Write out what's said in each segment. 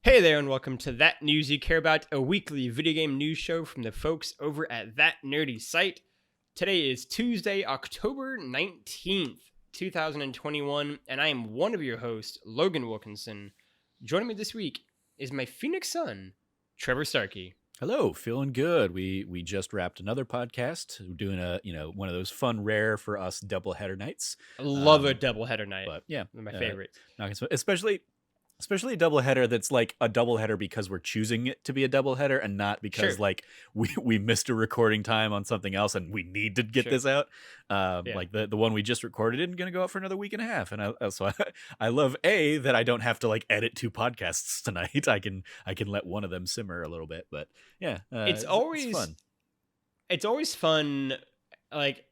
Hey there, and welcome to That News You Care About, a weekly video game news show from the folks over at That Nerdy Site. Today is Tuesday, October 19th, 2021, and I am one of your hosts, Logan Wilkinson. Joining me this week is my Phoenix son, Trevor Starkey. Hello, feeling good. We just wrapped another podcast. We're doing one of those fun, rare for us doubleheader nights. I love a doubleheader night. But yeah, They're my favorites. Especially a doubleheader that's like a doubleheader because we're choosing it to be a doubleheader and not because like we missed a recording time on something else and we need to get this out. Like the one we just recorded isn't going to go out for another week and a half, and I love that I don't have to like edit two podcasts tonight. I can let one of them simmer a little bit, but yeah, it's fun. It's always fun, like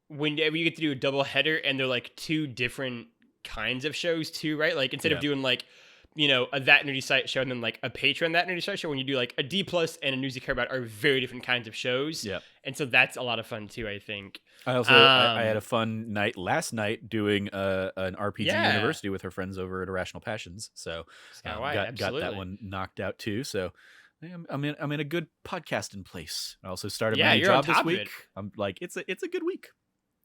whenever you get to do a doubleheader and they're like two different kinds of shows too, right? Like instead of doing like, a That Nerdy Site show and then like a Patreon That Nerdy Site show, when you do like a D Plus and a News You Care About are very different kinds of shows. Yeah. And so that's a lot of fun too, I think. I also I had a fun night last night doing an RPG University with her friends over at Irrational Passions. So got that one knocked out too. So I'm in a good podcasting place. I also started my new job this week. I'm like it's a good week.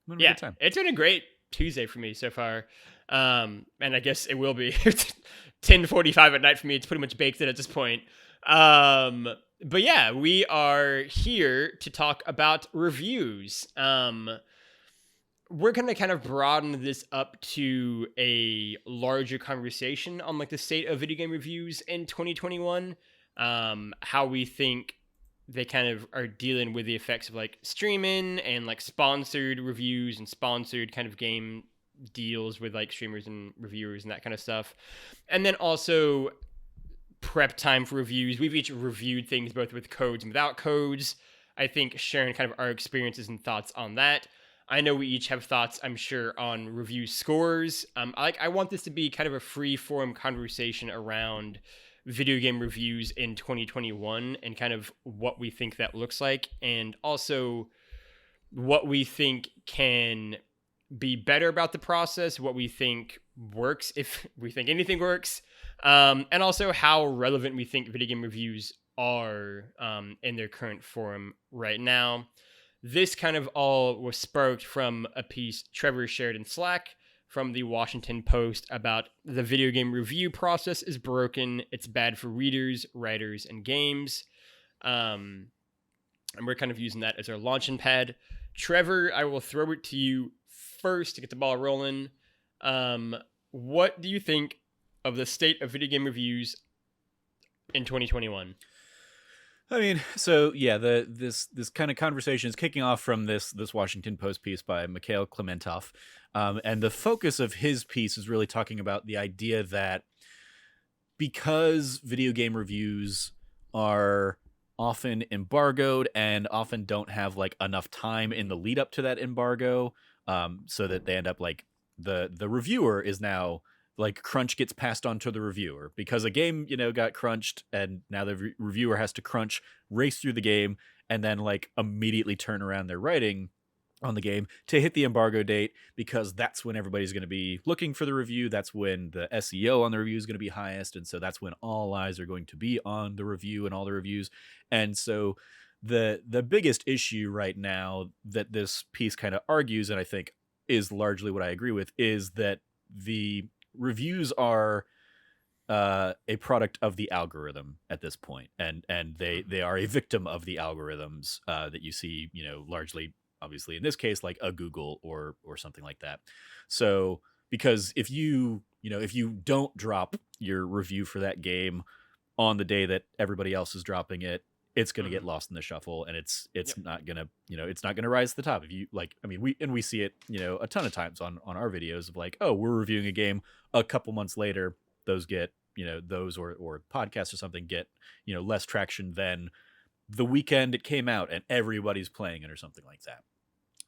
I'm having a good time. It's been a great Tuesday for me so far. And I guess it will be 10:45 at night for me. It's pretty much baked in at this point. But yeah, we are here to talk about reviews. We're going to kind of broaden this up to a larger conversation on like the state of video game reviews in 2021. How we think they kind of are dealing with the effects of like streaming and like sponsored reviews and sponsored kind of game deals with like streamers and reviewers and that kind of stuff. And then also prep time for reviews. We've each reviewed things both with codes and without codes. I think sharing kind of our experiences and thoughts on that. I know we each have thoughts, I'm sure, on review scores. I want this to be kind of a free form conversation around video game reviews in 2021 and kind of what we think that looks like, and also what we think can be better about the process, what we think works, if we think anything works, and also how relevant we think video game reviews are in their current form right now. This kind of all was sparked from a piece Trevor shared in Slack from the Washington Post about the video game review process is broken. It's bad for readers, writers, and games. And we're kind of using that as our launching pad. Trevor, I will throw it to you first to get the ball rolling. What do you think of the state of video game reviews in 2021? I mean, so yeah, this kind of conversation is kicking off from this Washington Post piece by Mikhail Klimentov, and the focus of his piece is really talking about the idea that because video game reviews are often embargoed and often don't have like enough time in the lead up to that embargo, so that they end up like the reviewer is now like crunch gets passed on to the reviewer because a game, got crunched and now the reviewer has to race through the game and then like immediately turn around their writing on the game to hit the embargo date, because that's when everybody's going to be looking for the review. That's when the SEO on the review is going to be highest. And so that's when all eyes are going to be on the review and all the reviews. And so the biggest issue right now that this piece kind of argues, and I think is largely what I agree with, is that the reviews are a product of the algorithm at this point, and they are a victim of the algorithms that you see, largely, obviously in this case, like a Google or something like that. So because if you don't drop your review for that game on the day that everybody else is dropping it, it's going to get lost in the shuffle, and it's not going to, it's not going to rise to the top. If you like, I mean, we see it, a ton of times on our videos of like, oh, we're reviewing a game a couple months later, those get, those or podcasts or something get, less traction than the weekend it came out and everybody's playing it or something like that.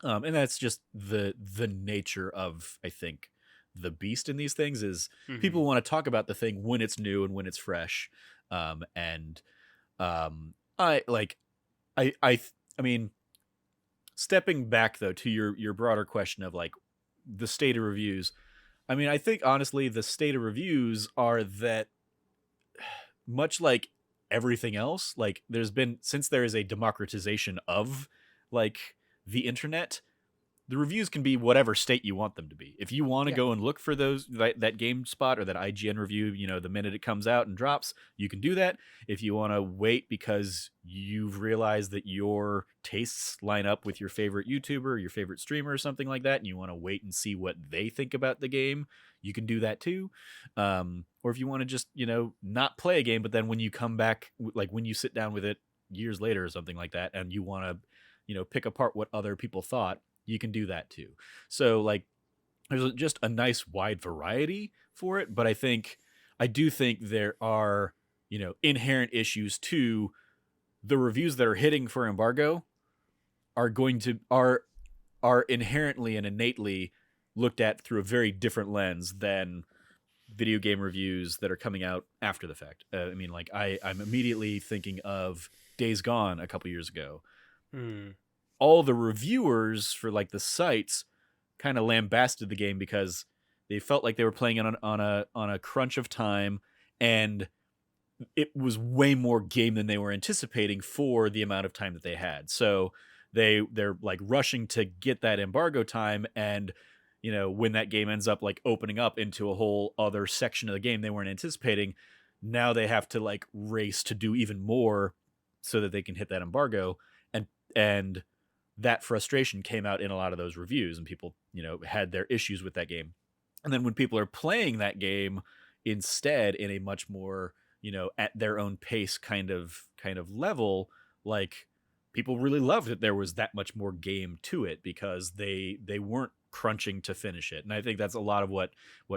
And that's just the nature of, I think, the beast in these things is people want to talk about the thing when it's new and when it's fresh. I mean, stepping back though to your broader question of like the state of reviews, I mean, I think honestly the state of reviews are that much like everything else, like since there is a democratization of like the internet, the reviews can be whatever state you want them to be. If you want to Yeah. go and look for that GameSpot or that IGN review, the minute it comes out and drops, you can do that. If you want to wait because you've realized that your tastes line up with your favorite YouTuber, your favorite streamer, or something like that, and you want to wait and see what they think about the game, you can do that too. Or if you want to just, not play a game, but then when you come back, like when you sit down with it years later or something like that, and you want to, pick apart what other people thought, you can do that too. So like there's just a nice wide variety for it, but I do think there are, inherent issues to the reviews that are hitting for embargo are inherently and innately looked at through a very different lens than video game reviews that are coming out after the fact. Like I'm immediately thinking of Days Gone a couple years ago. All the reviewers for like the sites kind of lambasted the game because they felt like they were playing it on a crunch of time, and it was way more game than they were anticipating for the amount of time that they had. So they're like rushing to get that embargo time, and when that game ends up like opening up into a whole other section of the game they weren't anticipating, now they have to like race to do even more so that they can hit that embargo, and that frustration came out in a lot of those reviews, and people, had their issues with that game. And then when people are playing that game instead in a much more, at their own pace kind of level, like people really loved it. There was that much more game to it because they weren't crunching to finish it. And I think that's a lot of what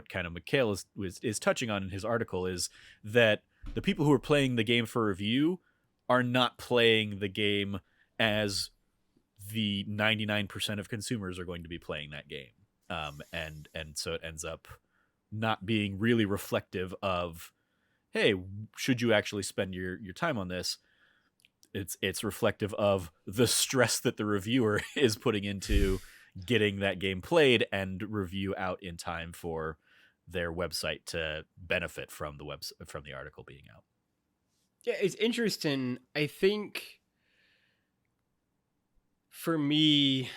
kind of Mikhail is touching on in his article, is that the people who are playing the game for review are not playing the game as the 99% of consumers are going to be playing that game. And so it ends up not being really reflective of, hey, should you actually spend your time on this? It's reflective of the stress that the reviewer is putting into getting that game played and review out in time for their website to benefit from the article being out. Yeah, it's interesting. I think for me,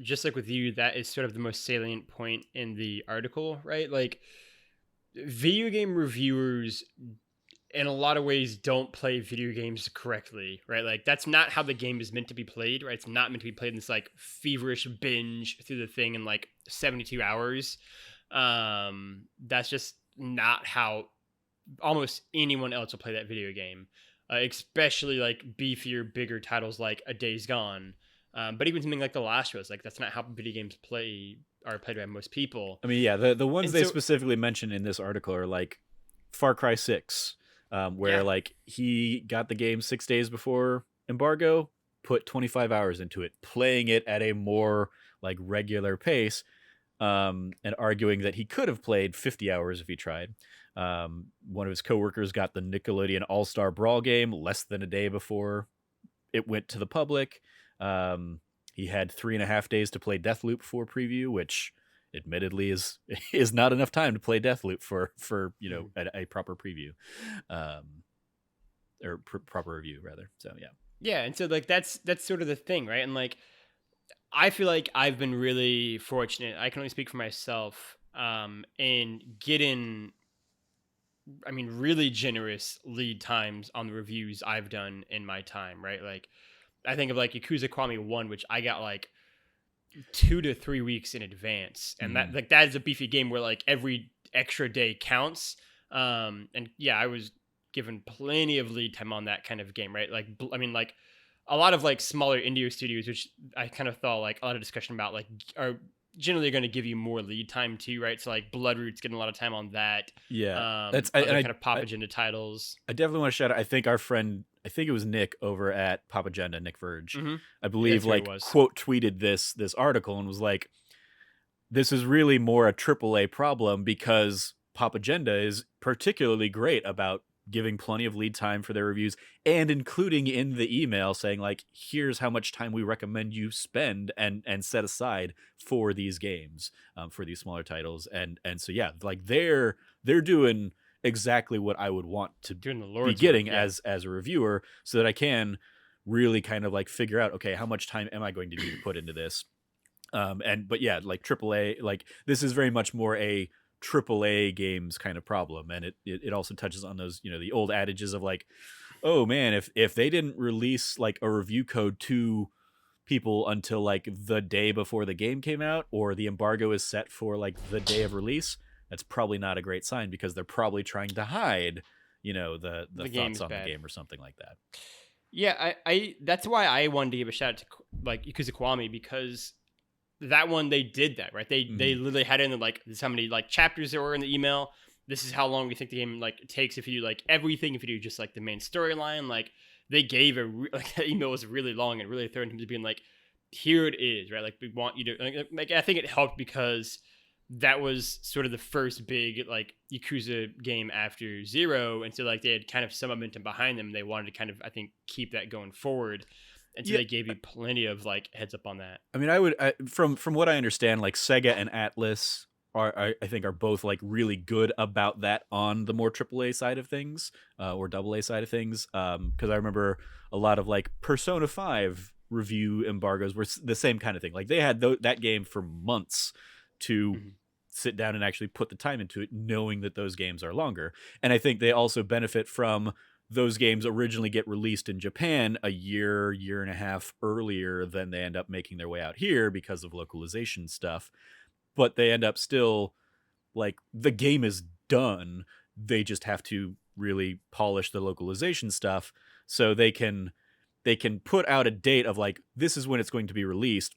just like with you, that is sort of the most salient point in the article, right? Like, video game reviewers in a lot of ways don't play video games correctly, right? Like, that's not how the game is meant to be played, right? It's not meant to be played in this like feverish binge through the thing in like 72 hours. That's just not how almost anyone else will play that video game, especially like beefier, bigger titles like A Days Gone. But even something like The Last of Us, like that's not how video games are played by most people. I mean, yeah, the ones they specifically mention in this article are like Far Cry 6, where like he got the game 6 days before embargo, put 25 hours into it, playing it at a more like regular pace, and arguing that he could have played 50 hours if he tried. One of his coworkers got the Nickelodeon All-Star Brawl game less than a day before it went to the public. He had 3.5 days to play Deathloop for preview, which admittedly is not enough time to play Deathloop for a proper preview, or proper review rather. So yeah, and so like that's sort of the thing, right? And like I feel like I've been really fortunate. I can only speak for myself, in getting, really generous lead times on the reviews I've done in my time, right? Like, I think of like Yakuza Kiwami 1, which I got like 2 to 3 weeks in advance. And that is a beefy game where like every extra day counts. And yeah, I was given plenty of lead time on that kind of game, right? Like, like a lot of like smaller indie studios, which I kind of thought like a lot of discussion about, like are generally going to give you more lead time too, right? So like Bloodroot's getting a lot of time on that. Yeah, that's kind of Pop Agenda titles. I definitely want to shout out. I think our friend, I think it was Nick over at Pop Agenda, Nick Verge, I believe, like quote tweeted this article and was like, "This is really more a AAA problem because Pop Agenda is particularly great about giving plenty of lead time for their reviews and including in the email saying like, here's how much time we recommend you spend and set aside for these games, for these smaller titles." And so yeah, like they're doing exactly what I would want to Doing the be Lord's getting work, yeah. as a reviewer, so that I can really kind of like figure out, okay, how much time am I going to need to put into this? But yeah, like AAA, like this is very much more a AAA games kind of problem, and it also touches on those, the old adages of like, oh man, if they didn't release like a review code to people until like the day before the game came out, or the embargo is set for like the day of release, that's probably not a great sign, because they're probably trying to hide, the The game thoughts is on the bad. game or something like that. Yeah, I that's why I wanted to give a shout out to like Yakuza Kiwami, because that one they did that, right. They Mhm. literally had in like this how many like chapters there were in the email. This is how long we think the game like takes if you do like everything, if you do just like the main storyline. Like they gave like that email was really long and really thorough in terms of being like, here it is, right. Like we want you to like I think it helped because that was sort of the first big like Yakuza game after Zero, and so like they had kind of some momentum behind them. They wanted to kind of, I think, keep that going forward, and so Yeah, they gave you plenty of like heads up on that. I mean, from what I understand, like Sega and Atlas I think are both like really good about that on the more AAA side of things, or AA side of things. Because I remember a lot of like Persona 5 review embargoes were the same kind of thing. Like they had that game for months to Mhm. sit down and actually put the time into it, knowing that those games are longer. And I think they also benefit from those games originally get released in Japan a year and a half earlier than they end up making their way out here because of localization stuff. But they end up still, like, the game is done. They just have to really polish the localization stuff, so they can put out a date of like, this is when it's going to be released,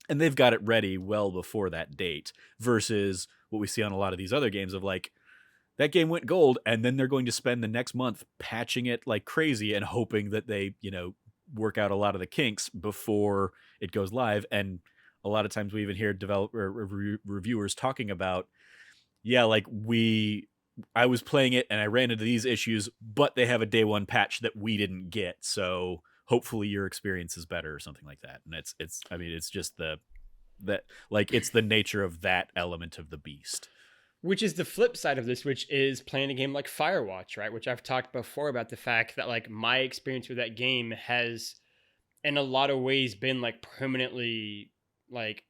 and they've got it ready well before that date, versus what we see on a lot of these other games of like, that game went gold and then they're going to spend the next month patching it like crazy and hoping that they, work out a lot of the kinks before it goes live. And a lot of times we even hear developer reviewers talking about, yeah, like I was playing it and I ran into these issues, but they have a day one patch that we didn't get, so hopefully your experience is better or something like that. And it's I mean, it's just that like, it's the nature of that element of the beast. Which is the flip side of this, which is playing a game like Firewatch, right? Which I've talked before about the fact that like my experience with that game has, in a lot of ways, been like permanently like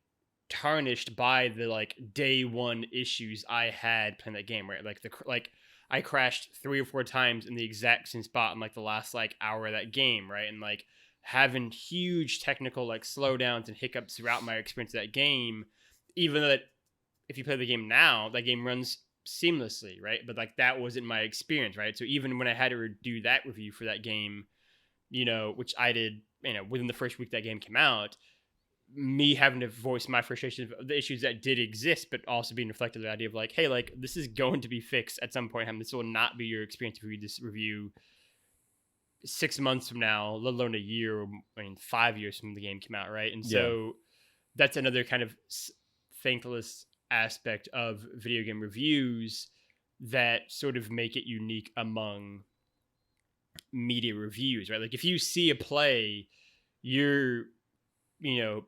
tarnished by the like day one issues I had playing that game, right? Like like I crashed 3 or 4 times in the exact same spot in like the last like hour of that game, right? And like having huge technical like slowdowns and hiccups throughout my experience of that game, even though that if you play the game now, that game runs seamlessly, right? But like that wasn't my experience, right? So even when I had to do that review for that game, which I did, within the first week that game came out, me having to voice my frustration of the issues that did exist, but also being reflective of the idea of like, hey, like this is going to be fixed at some point. This will not be your experience if you read this review 6 months from now, let alone a year, or 5 years from the game came out, right? And Yeah. so that's another kind of thankless aspect of video game reviews that sort of make it unique among media reviews, right? Like if you see a play, your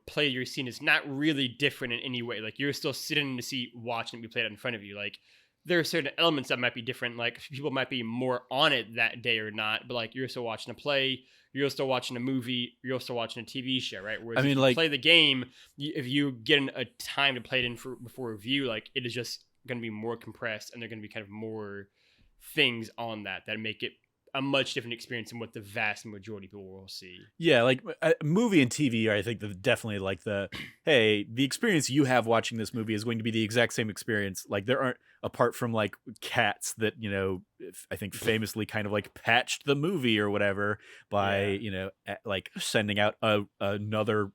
play you're seeing is not really different in any way. Like you're still sitting in the seat watching it be played out in front of you. Like there are certain elements that might be different. Like people might be more on it that day or not, but like you're still watching a play, you're still watching a movie, you're still watching a TV show, right? I Whereas if mean, you like, play the game, if you get a time to play it in before review, like it is just going to be more compressed, and they're going to be kind of more things on that make it a much different experience than what the vast majority of people will see. yeah, like movie and TV are, I think, definitely like hey, the experience you have watching this movie is going to be the exact same experience. Like there aren't, apart from like Cats that, I think famously kind of like patched the movie or whatever by, Yeah. like sending out another,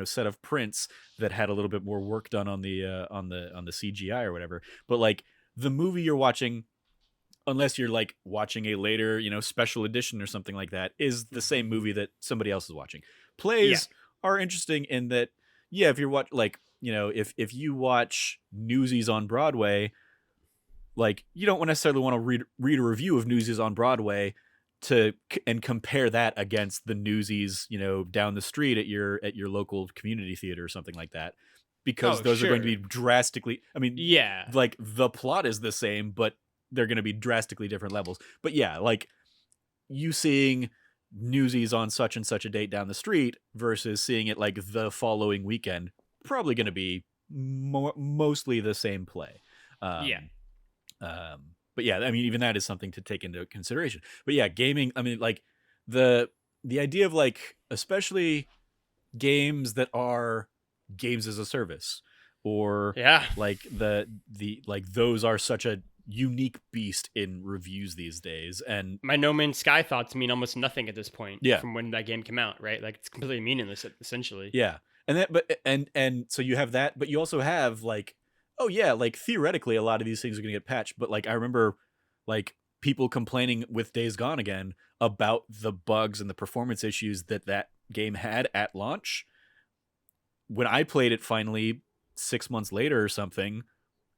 set of prints that had a little bit more work done on the CGI or whatever. But like the movie you're watching, unless you're like watching a later, special edition or something like that, is the same movie that somebody else is watching. Yeah. Plays are interesting in that, yeah, if you're like, if you watch Newsies on Broadway, like you don't necessarily want to read a review of Newsies on Broadway and compare that against the Newsies, down the street at your local community theater or something like that, because Oh, those are going to sure. be drastically, I mean, Yeah. like the plot is the same, but they're going to be drastically different levels. But yeah, like you seeing Newsies on such and such a date down the street versus seeing it like the following weekend, probably going to be mostly the same play. Yeah. But yeah, I mean, even that is something to take into consideration. But yeah, gaming, I mean, like the idea of like, especially games that are games as a service, or Yeah. like the like those are such a unique beast in reviews these days. And My No Man's Sky thoughts mean almost nothing at this point Yeah. from when that game came out, right? Like, it's completely meaningless, essentially. yeah, and that, but and so you have that, but you also have like, oh yeah, like theoretically a lot of these things are going to get patched, but like I remember like people complaining with Days Gone again about the bugs and the performance issues that game had at launch. When I played it finally 6 months later or something,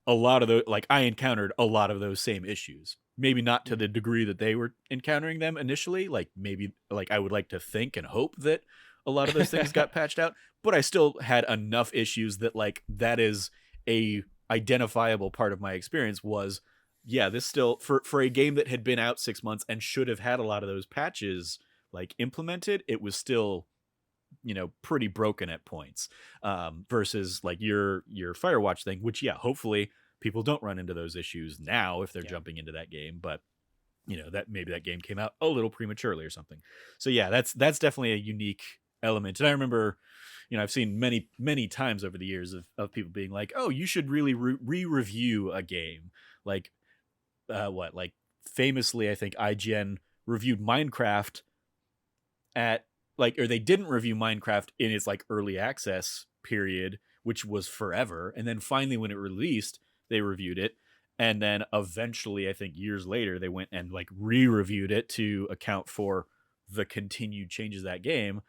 a lot of the like I encountered a lot of those same issues. Maybe not to the degree that they were encountering them initially. Like maybe like I would like to think and hope that a lot of those things got patched out, but I still had enough issues that like that is a identifiable part of my experience was, yeah, this still for a game that had been out 6 months and should have had a lot of those patches like implemented, it was still, you know, pretty broken at points, versus like your Firewatch thing, which yeah, hopefully people don't run into those issues now if they're jumping into that game. But you know, that maybe that game came out a little prematurely or something. So yeah, that's definitely a unique element. And I remember, you know, I've seen many times over the years of people being like, oh, you should really re-review a game. Like like famously, I think IGN reviewed Minecraft at like, or they didn't review Minecraft in its like early access period, which was forever. And then finally when it released, they reviewed it. And then eventually, I think years later, they went and like re-reviewed it to account for the continued changes of that game.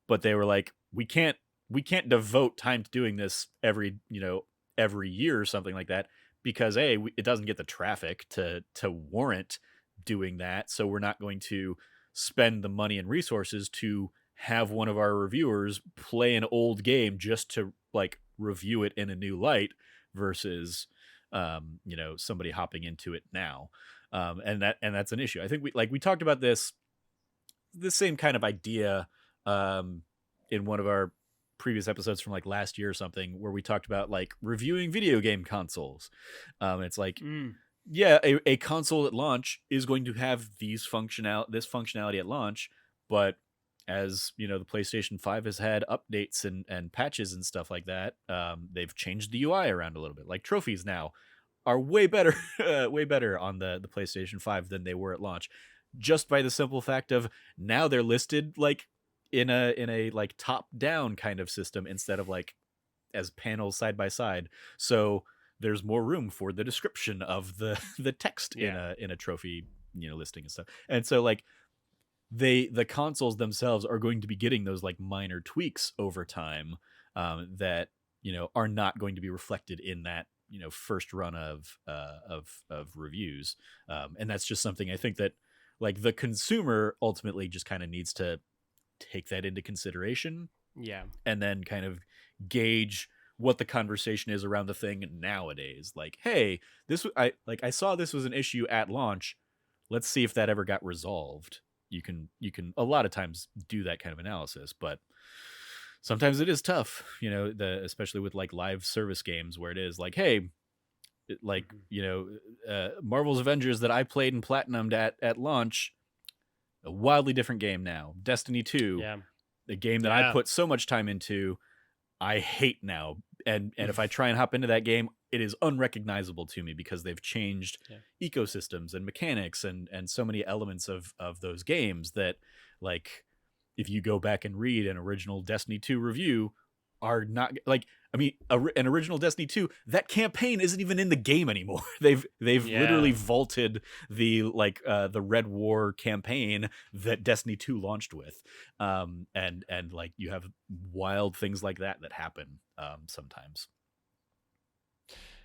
But they were like, we can't devote time to doing this every year or something like that, because it doesn't get the traffic to warrant doing that. So we're not going to spend the money and resources to have one of our reviewers play an old game just to like review it in a new light versus you know, somebody hopping into it now. And that's an issue. I think we talked about this same kind of idea in one of our previous episodes from like last year or something, where we talked about like reviewing video game consoles. It's like, yeah, a console at launch is going to have this functionality at launch, but as you know, the PlayStation 5 has had updates and patches and stuff like that. They've changed the UI around a little bit. Like trophies now are way better, way better on the PlayStation 5 than they were at launch, just by the simple fact of now they're listed like in a like top down kind of system instead of like as panels side by side. So there's more room for the description of the text in a trophy, you know, listing and stuff. And so like the consoles themselves are going to be getting those like minor tweaks over time, that, you know, are not going to be reflected in that, you know, first run of reviews. And that's just something I think that like the consumer ultimately just kind of needs to take that into consideration. Yeah. And then kind of gauge what the conversation is around the thing nowadays. Like, hey, I saw this was an issue at launch. Let's see if that ever got resolved. You can a lot of times do that kind of analysis, but sometimes it is tough, you know, especially with like live service games where it is like, hey, like, you know, Marvel's Avengers that I played and platinumed at launch, a wildly different game now. Destiny 2, the game that I put so much time into, I hate now. And if I try and hop into that game, it is unrecognizable to me because they've changed ecosystems and mechanics and so many elements of those games that, like, if you go back and read an original Destiny 2 review, are not like, I mean, an original Destiny 2, that campaign isn't even in the game anymore. They've literally vaulted the the Red War campaign that Destiny 2 launched with, and like you have wild things like that happen sometimes.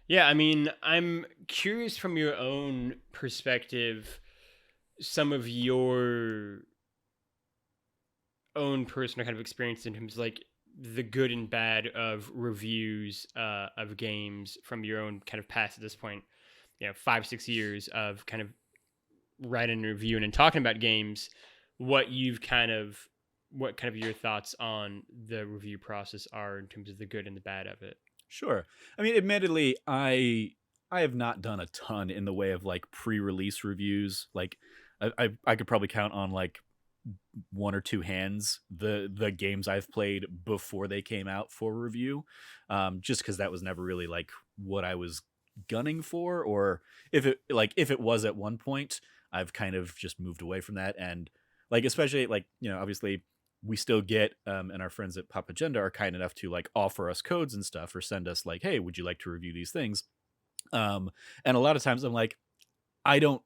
Yeah, I mean, I'm curious from your own perspective, some of your own personal kind of experience in terms of like the good and bad of reviews of games from your own kind of past at this point. 5-6 years of kind of writing and reviewing and talking about games, what kind of your thoughts on the review process are in terms of the good and the bad of it. Sure. I mean, admittedly, I have not done a ton in the way of like pre-release reviews. Like I could probably count on like one or two hands the games I've played before they came out for review, just because that was never really like what I was gunning for, or if it was at one point, I've kind of just moved away from that. And like, especially like, obviously we still get and our friends at Pop Agenda are kind enough to like offer us codes and stuff, or send us like, hey, would you like to review these things? And a lot of times I'm like, I don't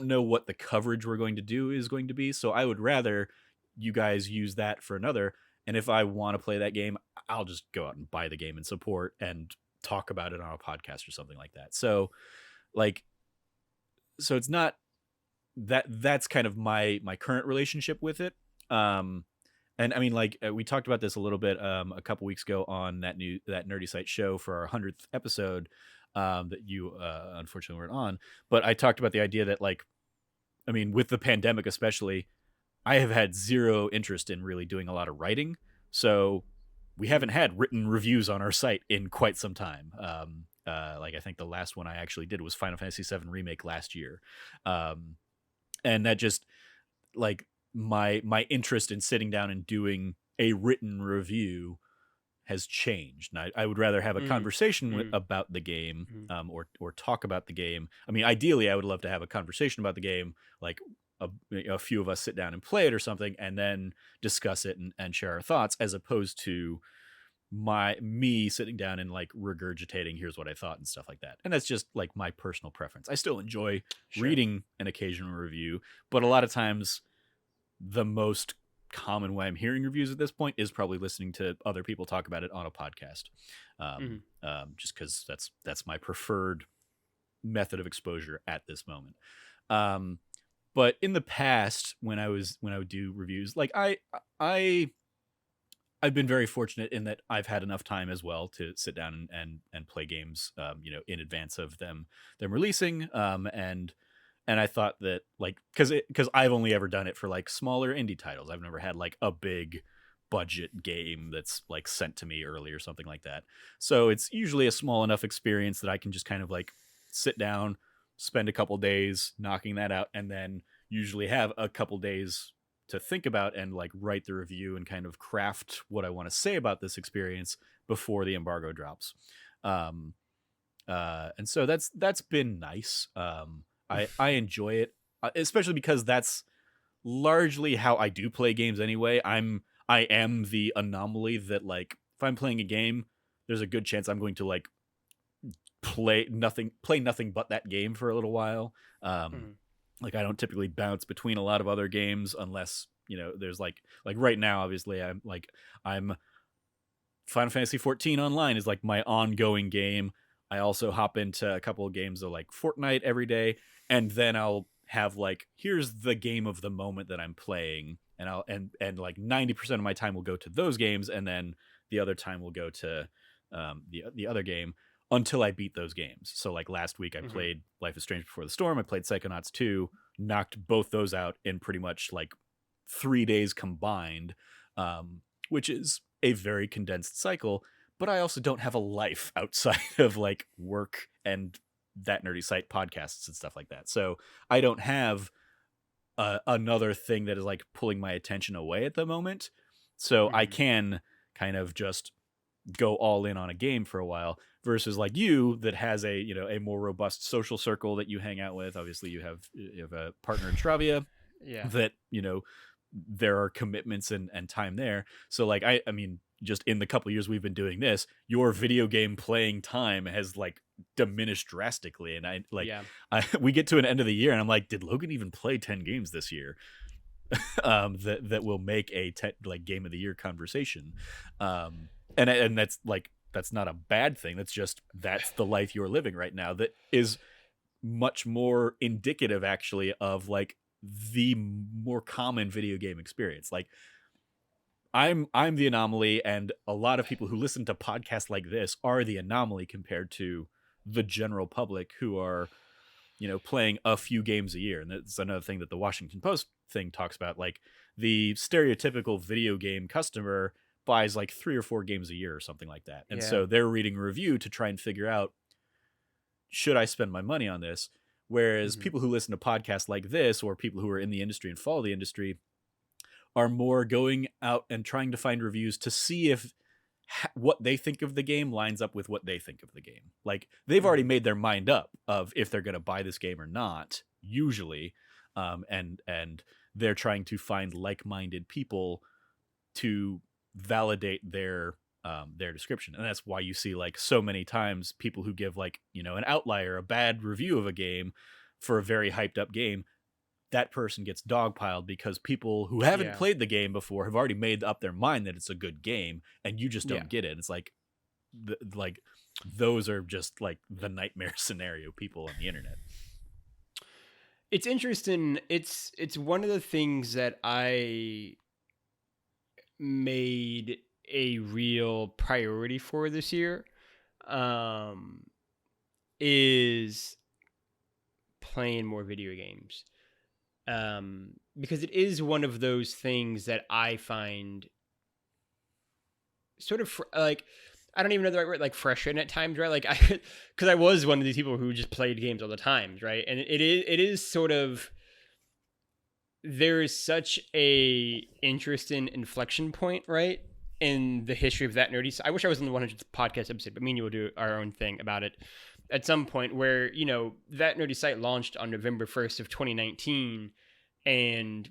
know what the coverage we're going to do is going to be, so I would rather you guys use that for another. And if I want to play that game, I'll just go out and buy the game and support and talk about it on a podcast or something like that. So it's not that's kind of my current relationship with it. And I mean, like, we talked about this a little bit a couple weeks ago on that Nerdy Site show for our 100th episode, that you unfortunately weren't on. But I talked about the idea that, like, I mean, with the pandemic especially, I have had zero interest in really doing a lot of writing. So we haven't had written reviews on our site in quite some time. Like, I think the last one I actually did was Final Fantasy VII Remake last year. And that just, like, my interest in sitting down and doing a written review has changed. And I would rather have a conversation about the game, or talk about the game. I mean, ideally, I would love to have a conversation about the game, like a few of us sit down and play it or something, and then discuss it and share our thoughts, as opposed to me sitting down and like regurgitating here's what I thought and stuff like that. And that's just like my personal preference. I still enjoy reading an occasional review, but a lot of times the most common way I'm hearing reviews at this point is probably listening to other people talk about it on a podcast. Just because that's my preferred method of exposure at this moment. But in the past, when I would do reviews, like I've been very fortunate in that I've had enough time as well to sit down and play games, in advance of them releasing. And I thought that, like, because I've only ever done it for like smaller indie titles. I've never had like a big budget game that's like sent to me early or something like that. So it's usually a small enough experience that I can just kind of like sit down, spend a couple days knocking that out, and then usually have a couple days to think about and like write the review and kind of craft what I want to say about this experience before the embargo drops. And so that's been nice. I enjoy it, especially because that's largely how I do play games anyway. I am the anomaly that, like, if I'm playing a game, there's a good chance I'm going to like play nothing but that game for a little while. Like, I don't typically bounce between a lot of other games unless, there's like right now, obviously I'm Final Fantasy 14 Online is like my ongoing game. I also hop into a couple of games of like Fortnite every day, and then I'll have like, here's the game of the moment that I'm playing, and I'll and like 90% of my time will go to those games, and then the other time will go to the other game until I beat those games. So like last week I played Life is Strange Before the Storm, I played Psychonauts 2, knocked both those out in pretty much like 3 days combined, which is a very condensed cycle. But I also don't have a life outside of like work and that Nerdy Site podcasts and stuff like that. So I don't have another thing that is like pulling my attention away at the moment. So I can kind of just go all in on a game for a while, versus like you, that has a more robust social circle that you hang out with. Obviously you have a partner in Stravia, that, there are commitments and time there. So like, I mean, just in the couple years we've been doing this, your video game playing time has like diminished drastically. And we get to an end of the year and I'm like, did Logan even play 10 games this year? That will make a like game of the year conversation. And that's like, that's not a bad thing. That's the life you're living right now. That is much more indicative actually of like the more common video game experience. Like, I'm the anomaly, and a lot of people who listen to podcasts like this are the anomaly compared to the general public, who are playing a few games a year. And that's another thing that the Washington Post thing talks about. Like the stereotypical video game customer buys like 3 or 4 games a year or something like that. And so they're reading a review to try and figure out, should I spend my money on this? Whereas people who listen to podcasts like this, or people who are in the industry and follow the industry, are more going out and trying to find reviews to see if what they think of the game lines up with what they think of the game. Like they've already made their mind up of if they're going to buy this game or not, usually. And they're trying to find like-minded people to validate their description. And that's why you see like so many times people who give like, an outlier, a bad review of a game for a very hyped up game, that person gets dogpiled because people who haven't played the game before have already made up their mind that it's a good game, and you just don't get it. It's like, those are just like the nightmare scenario people on the internet. It's interesting. It's one of the things that I made a real priority for this year, is playing more video games. Because it is one of those things that I find sort of like, I don't even know the right word, like frustrating at times, right? Like because I was one of these people who just played games all the time, right? And it is sort of, there is such a interesting inflection point, right, in the history of that nerdy. So I wish I was on the 100th podcast episode, but me and you will do our own thing about it at some point, where that nerdy site launched on November 1st of 2019, and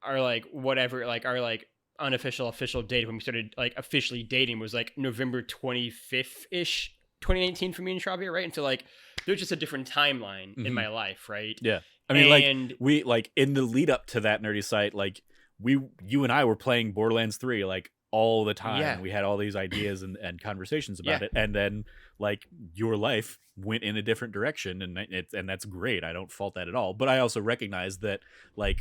our like whatever, like our like unofficial official date when we started like officially dating was like November 25th ish 2019 for me and Shravia, right? And so like there's just a different timeline in my life, right? Yeah. I mean, like we like in the lead up to that nerdy site, like you and I were playing Borderlands 3 like all the time. Yeah. We had all these ideas and conversations about it, and then like your life went in a different direction, and that's great. I don't fault that at all. But I also recognize that like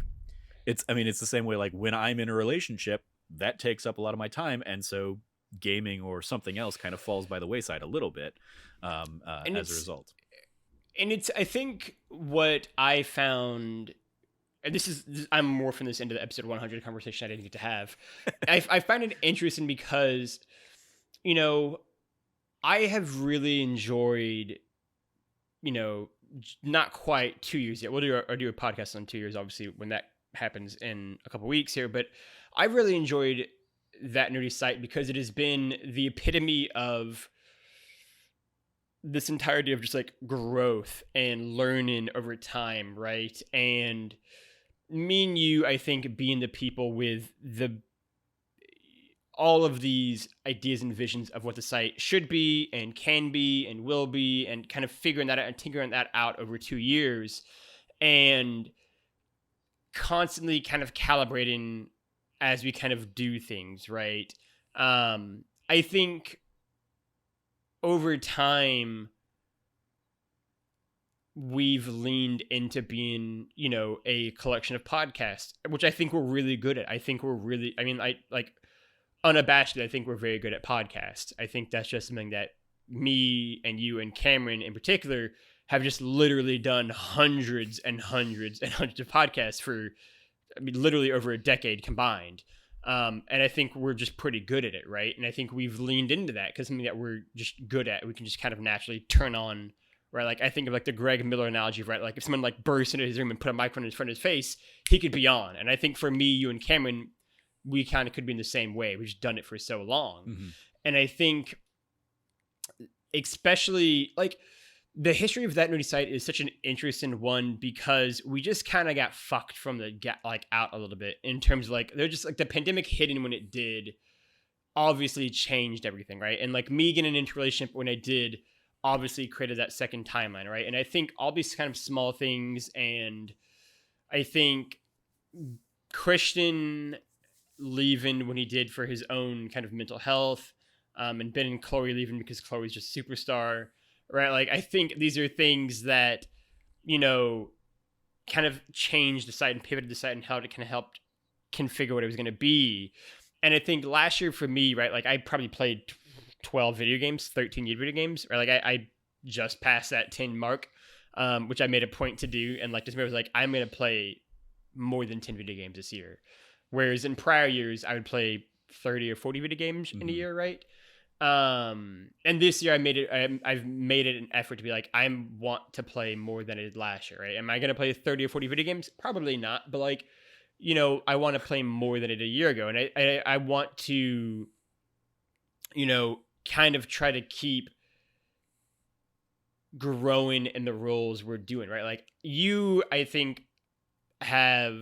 it's the same way. Like when I'm in a relationship, that takes up a lot of my time, and so gaming or something else kind of falls by the wayside a little bit as a result. And it's, I think what I found, and I'm more from this into the episode 100 conversation I didn't get to have. I find it interesting because, I have really enjoyed, not quite 2 years yet. We'll do a podcast on 2 years, obviously, when that happens in a couple weeks here. But I've really enjoyed that nerdy site because it has been the epitome of this entirety of just like growth and learning over time, right? And me and you, I think, being the people with all of these ideas and visions of what the site should be and can be and will be, and kind of figuring that out and tinkering that out over 2 years, and constantly kind of calibrating as we kind of do things, right? I think over time, we've leaned into being, a collection of podcasts, which I think we're really good at. I think we're really, unabashedly, I think we're very good at podcasts. I think that's just something that me and you and Cameron in particular have just literally done hundreds and hundreds and hundreds of podcasts for, literally over a decade combined. And I think we're just pretty good at it, right? And I think we've leaned into that because something that we're just good at, we can just kind of naturally turn on, right? Like I think of like the Greg Miller analogy, right? Like if someone like bursts into his room and put a microphone in front of his face, he could be on. And I think for me, you and Cameron, we kind of could be in the same way. We've just done it for so long. Mm-hmm. And I think especially like the history of that nerdy site is such an interesting one because we just kind of got fucked from the out a little bit in terms of like, they're just like the pandemic hitting when it did obviously changed everything. Right. And like me getting into a relationship when I did obviously created that second timeline. Right. And I think all these kind of small things, and I think Christian leaving when he did for his own kind of mental health, and Ben and Chloe leaving because Chloe's just superstar, right? Like, I think these are things that, kind of changed the site and pivoted the site and how it kind of helped configure what it was going to be. And I think last year for me, right, like I probably played 12 video games, 13 year video games, right? Like I just passed that 10 mark. which I made a point to do. And like December was like, I'm going to play more than 10 video games this year. Whereas in prior years, I would play 30 or 40 video games in a year, right? And this year I've made it an effort to be like, I want to play more than I did last year, right? Am I going to play 30 or 40 video games? Probably not, but like, you know, I want to play more than I did a year ago. And I want to, you know, kind of try to keep growing in the roles we're doing, right? Like you, I think are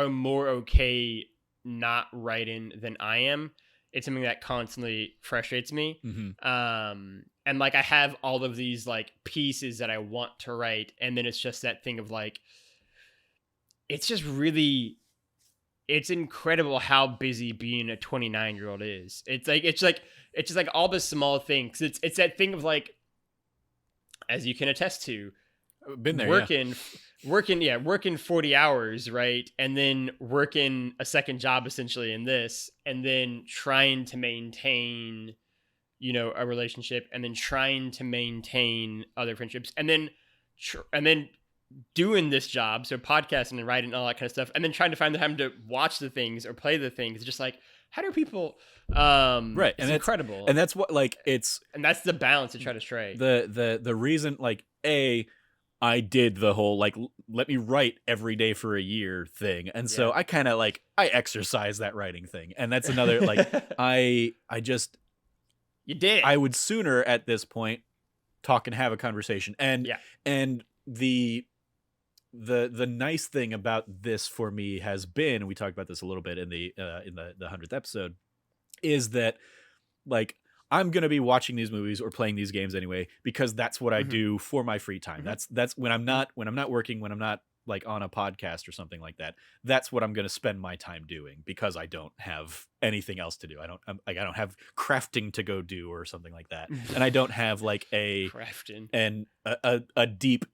more okay not writing than I am. It's something that constantly frustrates me. And like I have all of these like pieces that I want to write, and then it's just that thing of like, it's just really, it's incredible how busy being a 29-year-old is. It's just like all the small things. It's that thing of like, as you can attest to, been there, working 40 hours, right? And then working a second job essentially in this, and then trying to maintain, you know, a relationship, and then trying to maintain other friendships, and then doing this job, so podcasting and writing and all that kind of stuff, and then trying to find the time to watch the things or play the things. It's just like, how do people right? It's incredible. And that's what like it's, and that's the balance to try to strike. The reason, like, I did the whole like let me write every day for a year thing, and so I kind of like I exercise that writing thing, and that's another like I just you did. I would sooner at this point talk and have a conversation, and the nice thing about this for me has been, and we talked about this a little bit in the 100th episode, is that like I'm going to be watching these movies or playing these games anyway, because that's what I do for my free time. That's when I'm not working, when I'm not like on a podcast or something like that. That's what I'm going to spend my time doing, because I don't have anything else to do. I don't have crafting to go do or something like that. And I don't have like a crafting and a deep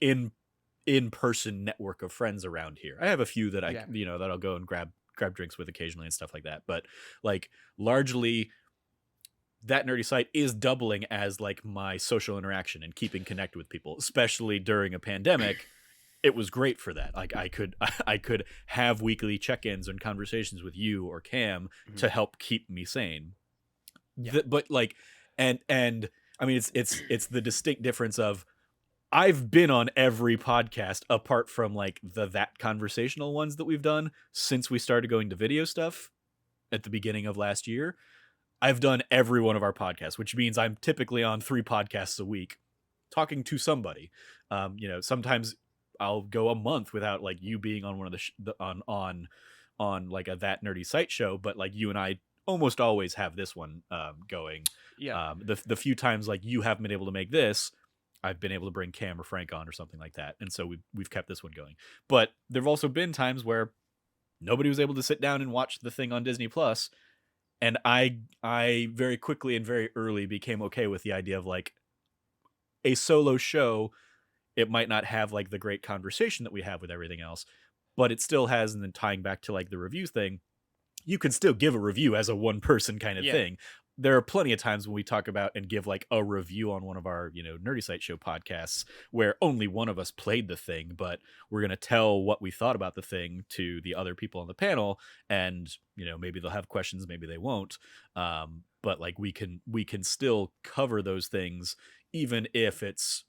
in-person network of friends around here. I have a few that that I'll go and grab drinks with occasionally and stuff like that. But like largely, that nerdy site is doubling as like my social interaction and keeping connected with people, especially during a pandemic. It was great for that. Like I could have weekly check-ins and conversations with you or Cam to help keep me sane. But like, and I mean, it's the distinct difference of, I've been on every podcast apart from like that conversational ones that we've done since we started going to video stuff at the beginning of last year. I've done every one of our podcasts, which means I'm typically on 3 podcasts a week talking to somebody. Sometimes I'll go a month without like you being on one of the on like a That Nerdy Site show, but like you and I almost always have this one going. The few times like you haven't been able to make this, I've been able to bring Cam or Frank on or something like that, and so we've kept this one going. But there've also been times where nobody was able to sit down and watch the thing on Disney Plus, and I very quickly and very early became okay with the idea of like a solo show. It might not have like the great conversation that we have with everything else, but it still has. And then tying back to like the reviews thing, you can still give a review as a one person kind of thing. There are plenty of times when we talk about and give like a review on one of our, Nerdy Site Show podcasts where only one of us played the thing, but we're going to tell what we thought about the thing to the other people on the panel. And, maybe they'll have questions, maybe they won't. But like we can still cover those things, even if it's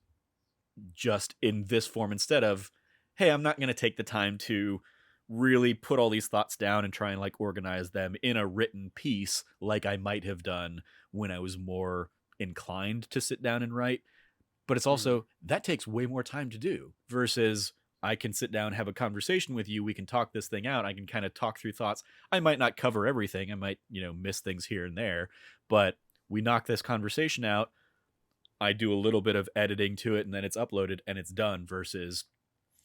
just in this form, instead of, hey, I'm not going to take the time to really put all these thoughts down and try and like organize them in a written piece like I might have done when I was more inclined to sit down and write. But it's also that takes way more time to do versus I can sit down, have a conversation with you. We can talk this thing out. I can kind of talk through thoughts. I might not cover everything. I might, miss things here and there, but we knock this conversation out. I do a little bit of editing to it and then it's uploaded and it's done versus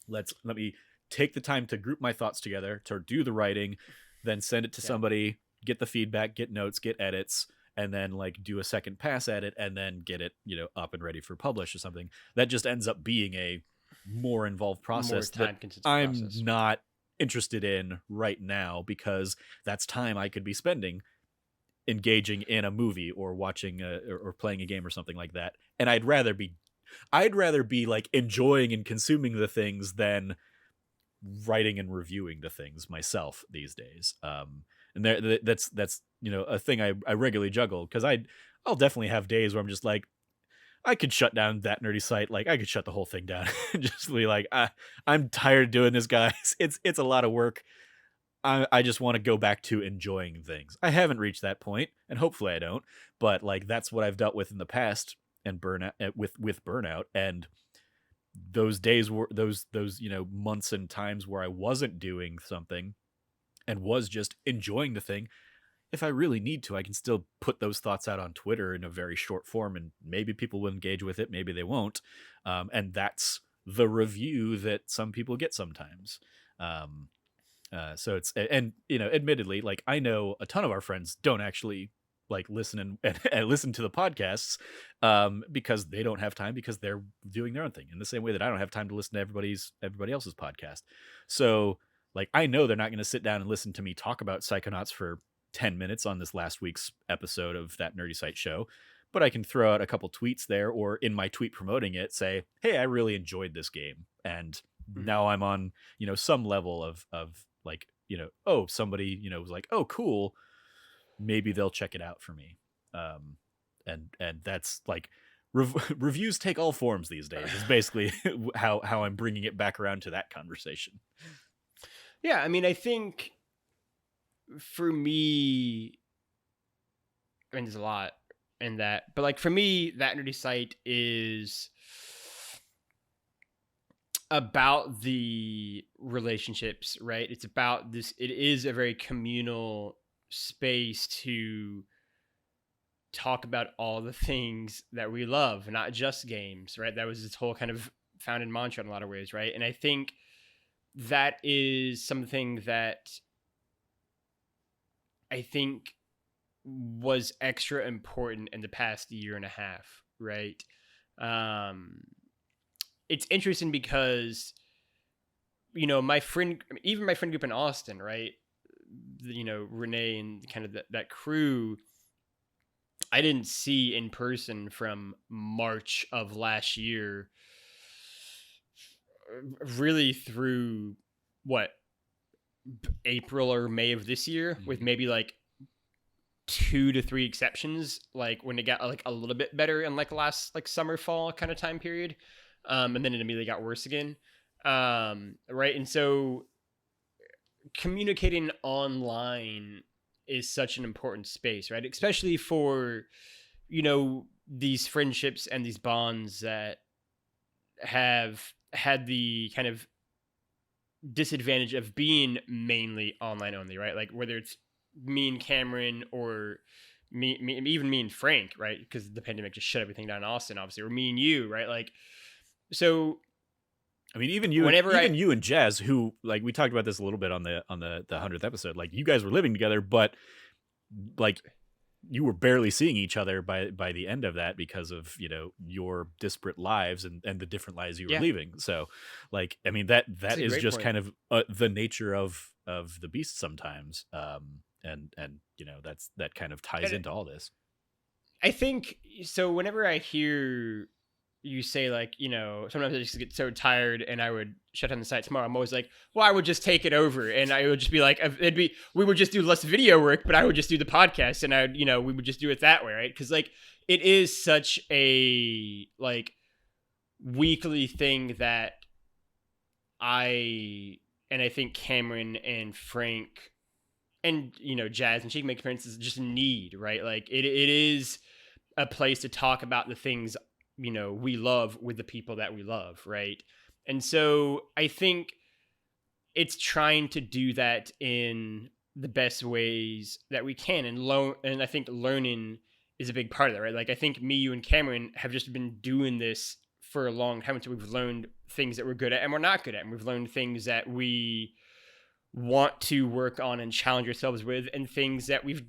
let me take the time to group my thoughts together, to do the writing, then send it to somebody, get the feedback, get notes, get edits, and then like do a second pass at it and then get it, up and ready for publish or something. That just ends up being a more involved process that I'm not interested in right now, because that's time I could be spending engaging in a movie or watching or playing a game or something like that. And I'd rather be I'd rather be like enjoying and consuming the things than writing and reviewing the things myself these days. And that's a thing I regularly juggle, because I'll definitely have days where I'm just like, I could shut down that nerdy site. Like, I could shut the whole thing down and just be like, I'm tired of doing this, guys. It's a lot of work. I just want to go back to enjoying things. I haven't reached that point, and hopefully I don't. But like, that's what I've dealt with in the past, and burnout with burnout. And those days were those months and times where I wasn't doing something and was just enjoying the thing. If I really need to, I can still put those thoughts out on Twitter in a very short form, and maybe people will engage with it, maybe they won't. And that's the review that some people get sometimes. So it's, and admittedly, like, I know a ton of our friends don't actually like listen and listen to the podcasts, because they don't have time, because they're doing their own thing, in the same way that I don't have time to listen to everybody else's podcast. So like, I know they're not going to sit down and listen to me talk about Psychonauts for 10 minutes on this last week's episode of That Nerdy Site Show, but I can throw out a couple tweets there, or in my tweet promoting it, say, hey, I really enjoyed this game, and now I'm on some level of like, oh, somebody was like, oh, cool, maybe they'll check it out for me. And that's like, reviews take all forms these days, is basically how I'm bringing it back around to that conversation. Yeah, I mean, I think for me, I mean, there's a lot in that, but like, for me, That Nerdy Site is about the relationships, right? It's about this, it is a very communal space to talk about all the things that we love, not just games, right? That was its whole kind of founded mantra in a lot of ways, right? And I think that is something that I think was extra important in the past year and a half, right? It's interesting because, my friend, even my friend group in Austin, right? Renee and kind of that crew, I didn't see in person from March of last year, really through April or May of this year, with maybe like 2 to 3 exceptions, like when it got like a little bit better in like last like summer fall kind of time period, and then it immediately got worse again, right? And so communicating online is such an important space, right? Especially for these friendships and these bonds that have had the kind of disadvantage of being mainly online only, right? Like, whether it's me and Cameron, or even me and Frank, right? Because the pandemic just shut everything down in Austin, obviously, or me and you, right? Like, so I mean, even you and Jazz, who, like, we talked about this a little bit on the 100th episode, like, you guys were living together, but like, you were barely seeing each other by the end of that, because of your disparate lives and the different lives you were leaving. So like, I mean, that is just point. Kind of the nature of the beast sometimes, and that kind of ties into all this. I think so. Whenever I hear you say, like, sometimes I just get so tired and I would shut down the site tomorrow, I'm always like, well, I would just take it over, and I would just be like, we would just do less video work, but I would just do the podcast, and we would just do it that way, right? Because like, it is such a like weekly thing that I think Cameron and Frank and Jazz, and she can make appearances, just need, right? Like, it is a place to talk about the things we love with the people that we love, right? And so I think it's trying to do that in the best ways that we can, and I think learning is a big part of that, right? Like, I think me, you, and Cameron have just been doing this for a long time, so we've learned things that we're good at and we're not good at, and we've learned things that we want to work on and challenge ourselves with, and things that we've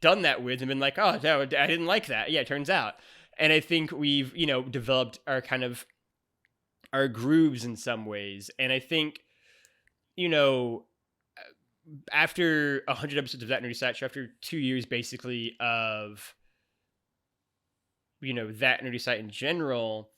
done that with and been like, oh no, I didn't like that. Yeah, it turns out. And I think we've, developed our kind of our grooves in some ways. And I think, after 100 episodes of That Nerdy Site Show, after 2 years basically of, That Nerdy Site in general,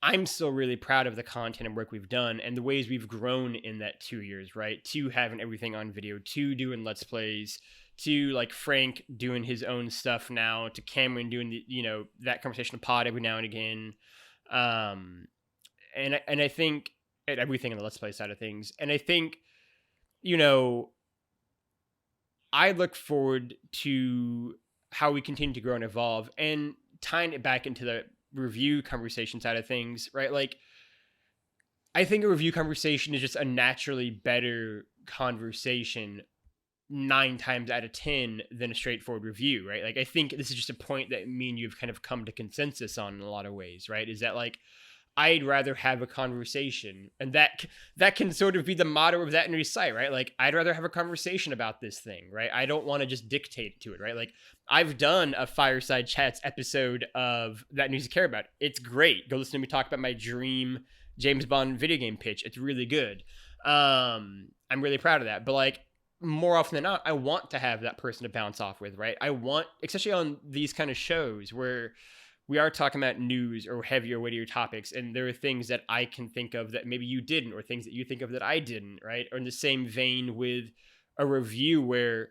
I'm still really proud of the content and work we've done and the ways we've grown in that 2 years, right? To having everything on video, to doing Let's Plays, to like Frank doing his own stuff now, to Cameron doing the, that conversation pod every now and again. Um, and I think everything in the Let's Play side of things. And I think, you know, I look forward to how we continue to grow and evolve, and tying it back into the review conversation side of things, right? Like, I think a review conversation is just a naturally better conversation 9 times out of 10 than a straightforward review, right? Like, I think this is just a point that me and you have kind of come to consensus on in a lot of ways, right? Is that like, I'd rather have a conversation, and that can sort of be the motto of that news site, right? Like, I'd rather have a conversation about this thing, right? I don't want to just dictate to it, right? Like, I've done a Fireside Chats episode of That News You Care About. It's great. Go listen to me talk about my dream James Bond video game pitch. It's really good. I'm really proud of that. But like, more often than not, I want to have that person to bounce off with, right? I want, especially on these kind of shows where we are talking about news or heavier, weightier topics, and there are things that I can think of that maybe you didn't, or things that you think of that I didn't, right? Or in the same vein with a review, where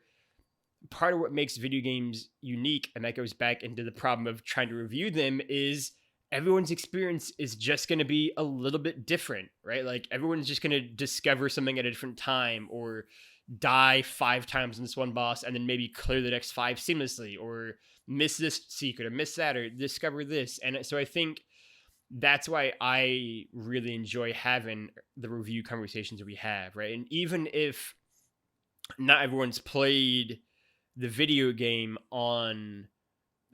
part of what makes video games unique, and that goes back into the problem of trying to review them, is everyone's experience is just going to be a little bit different, right? Like, everyone's just going to discover something at a different time, or die 5 times in this one boss and then maybe clear the next 5 seamlessly, or miss this secret or miss that or discover this. And so I think that's why I really enjoy having the review conversations that we have, right? And even if not everyone's played the video game on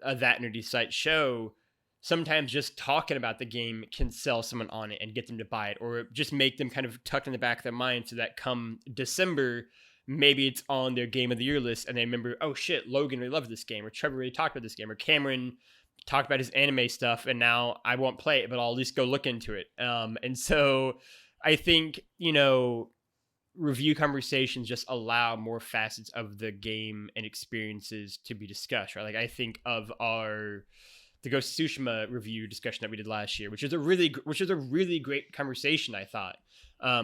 a That Nerdy Site show, sometimes just talking about the game can sell someone on it and get them to buy it, or just make them kind of tucked in the back of their mind so that come December, maybe it's on their game of the year list and they remember, oh shit, Logan really loved this game, or Trevor really talked about this game, or Cameron talked about his anime stuff, and now I won't play it, but I'll at least go look into it. And so I think, review conversations just allow more facets of the game and experiences to be discussed, right? Like, I think of the Ghost of Tsushima review discussion that we did last year, which is a really great conversation, I thought,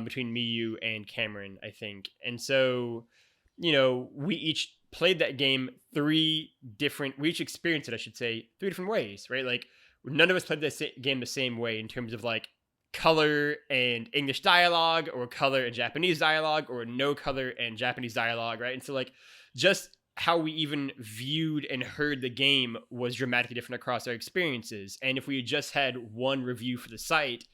between me, you, and Cameron, I think. And so, we each played that game we each experienced it, I should say, 3 different ways, right? Like, none of us played the game the same way in terms of like color and English dialogue, or color and Japanese dialogue, or no color and Japanese dialogue, right? And so like, just how we even viewed and heard the game was dramatically different across our experiences. And if we had just had one review for the site,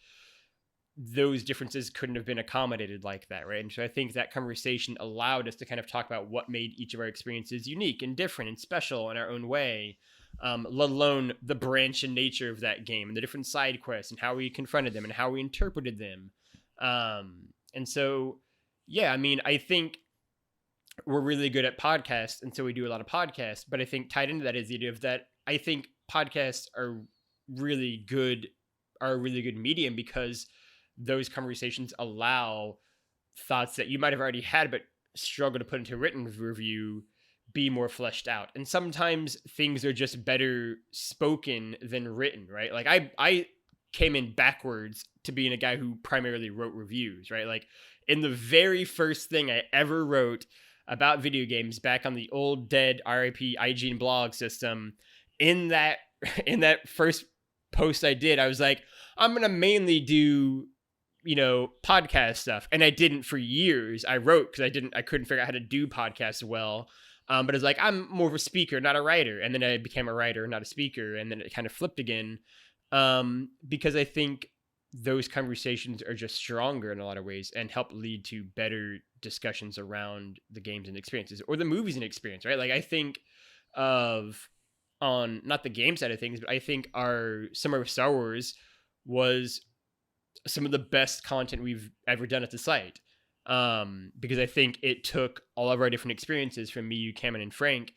those differences couldn't have been accommodated like that, right? And so I think that conversation allowed us to kind of talk about what made each of our experiences unique and different and special in our own way, let alone the branch and nature of that game and the different side quests and how we confronted them and how we interpreted them. And so, yeah, I mean, I think we're really good at podcasts, and so we do a lot of podcasts, but I think tied into that is the idea of that I think podcasts are a really good medium, because those conversations allow thoughts that you might have already had but struggle to put into a written review be more fleshed out. And sometimes things are just better spoken than written, right? Like, I came in backwards to being a guy who primarily wrote reviews, right? Like, in the very first thing I ever wrote about video games back on the old dead RIP IGN blog system, in that first post I did, I was like, I'm gonna mainly do podcast stuff. And I didn't for years. I wrote because I couldn't figure out how to do podcasts well. But it's like, I'm more of a speaker, not a writer. And then I became a writer, not a speaker. And then it kind of flipped again. Because I think those conversations are just stronger in a lot of ways and help lead to better discussions around the games and experiences, or the movies and experience, right? Like, I think of, on not the game side of things, but I think our Summer of Star Wars was some of the best content we've ever done at the site. Because I think it took all of our different experiences from me, you, Cameron, and Frank,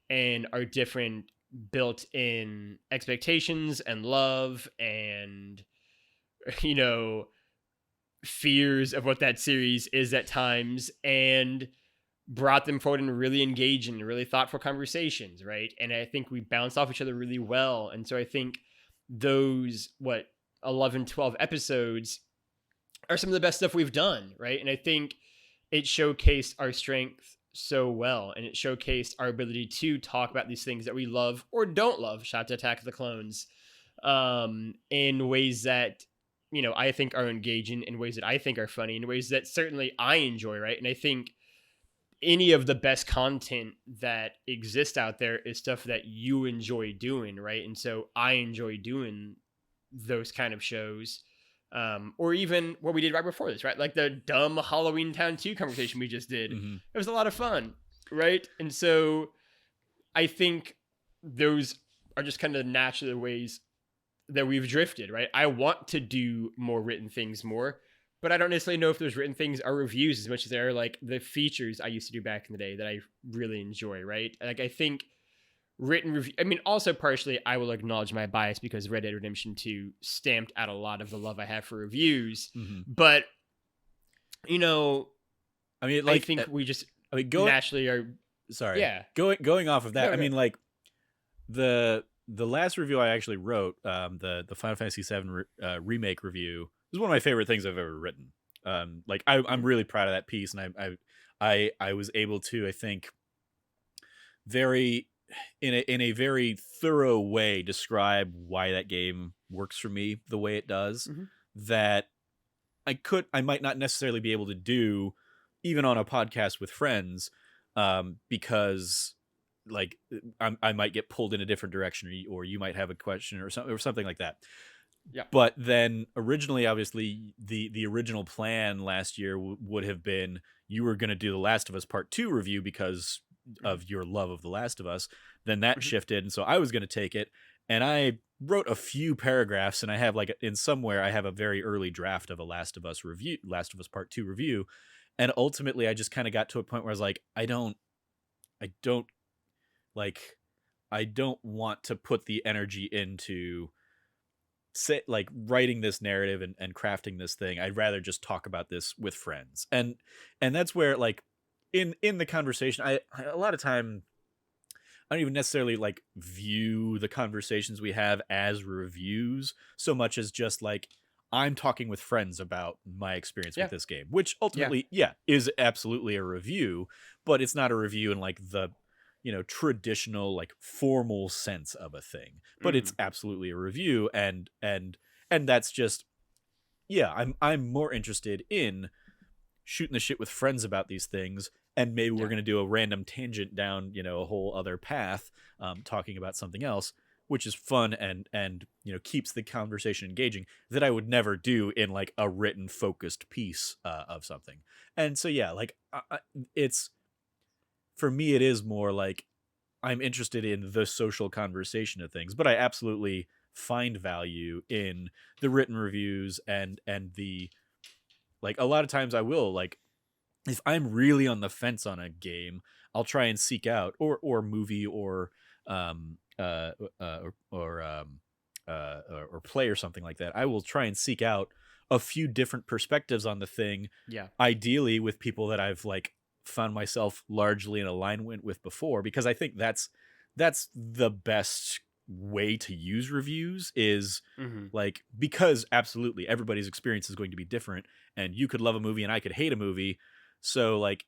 and our different built-in expectations and love and, fears of what that series is at times, and brought them forward in really engaging, really thoughtful conversations, right? And I think we bounced off each other really well. And so I think those, 11, 12 episodes are some of the best stuff we've done, right? And I think it showcased our strength so well, and it showcased our ability to talk about these things that we love or don't love. Shout to Attack of the Clones, in ways that I think are engaging, in ways that I think are funny, in ways that certainly I enjoy, right? And I think any of the best content that exists out there is stuff that you enjoy doing, right? And so I enjoy doing those kind of shows. Or even what we did right before this, right? Like the dumb Halloween Town 2 conversation we just did. Mm-hmm. It was a lot of fun, right? And so I think those are just kind of naturally the ways that we've drifted, right? I want to do more written things more, but I don't necessarily know if those written things are reviews as much as they're like the features I used to do back in the day that I really enjoy, right? Like I think written review, I mean, also partially I will acknowledge my bias because Red Dead Redemption 2 stamped out a lot of the love I have for reviews. Mm-hmm. But I mean, like, I think we just naturally are. Sorry. Yeah. Going off of that, No, I mean, like the last review I actually wrote, the Final Fantasy VII remake review, was one of my favorite things I've ever written. Like I'm really proud of that piece, and I was able to, I think, in a very thorough way describe why that game works for me the way it does. Mm-hmm. That I might not necessarily be able to do even on a podcast with friends, because like I might get pulled in a different direction, or you might have a question or something like that. Yeah. But then originally, obviously, the original plan last year would have been you were going to do The Last of Us Part 2 review because of your love of The Last of Us. Then that shifted, and so I was going to take it, and I wrote a few paragraphs, and I have like in somewhere I have a very early draft of a Last of Us Part 2 review, and ultimately I just kind of got to a point where I was like, I don't want to put the energy into writing this narrative and crafting this thing. I'd rather just talk about this with friends, and that's where like in the conversation, I a lot of time I don't even necessarily like view the conversations we have as reviews so much as just like I'm talking with friends about my experience with this game, which ultimately is absolutely a review, but it's not a review in like the traditional like formal sense of a thing, but it's absolutely a review, and that's just I'm more interested in shooting the shit with friends about these things, and maybe we're going to do a random tangent down a whole other path, talking about something else, which is fun and keeps the conversation engaging, that I would never do in like a written focused piece of something. And so like it's, for me, it is more like I'm interested in the social conversation of things, but I absolutely find value in the written reviews and the, like, a lot of times I will, like, if I'm really on the fence on a game, I'll try and seek out or movie or play or something like that. I will try and seek out a few different perspectives on the thing. Yeah. Ideally with people that I've like found myself largely in alignment with before, because I think that's the best way to use reviews is like, because absolutely everybody's experience is going to be different, and you could love a movie and I could hate a movie. So like,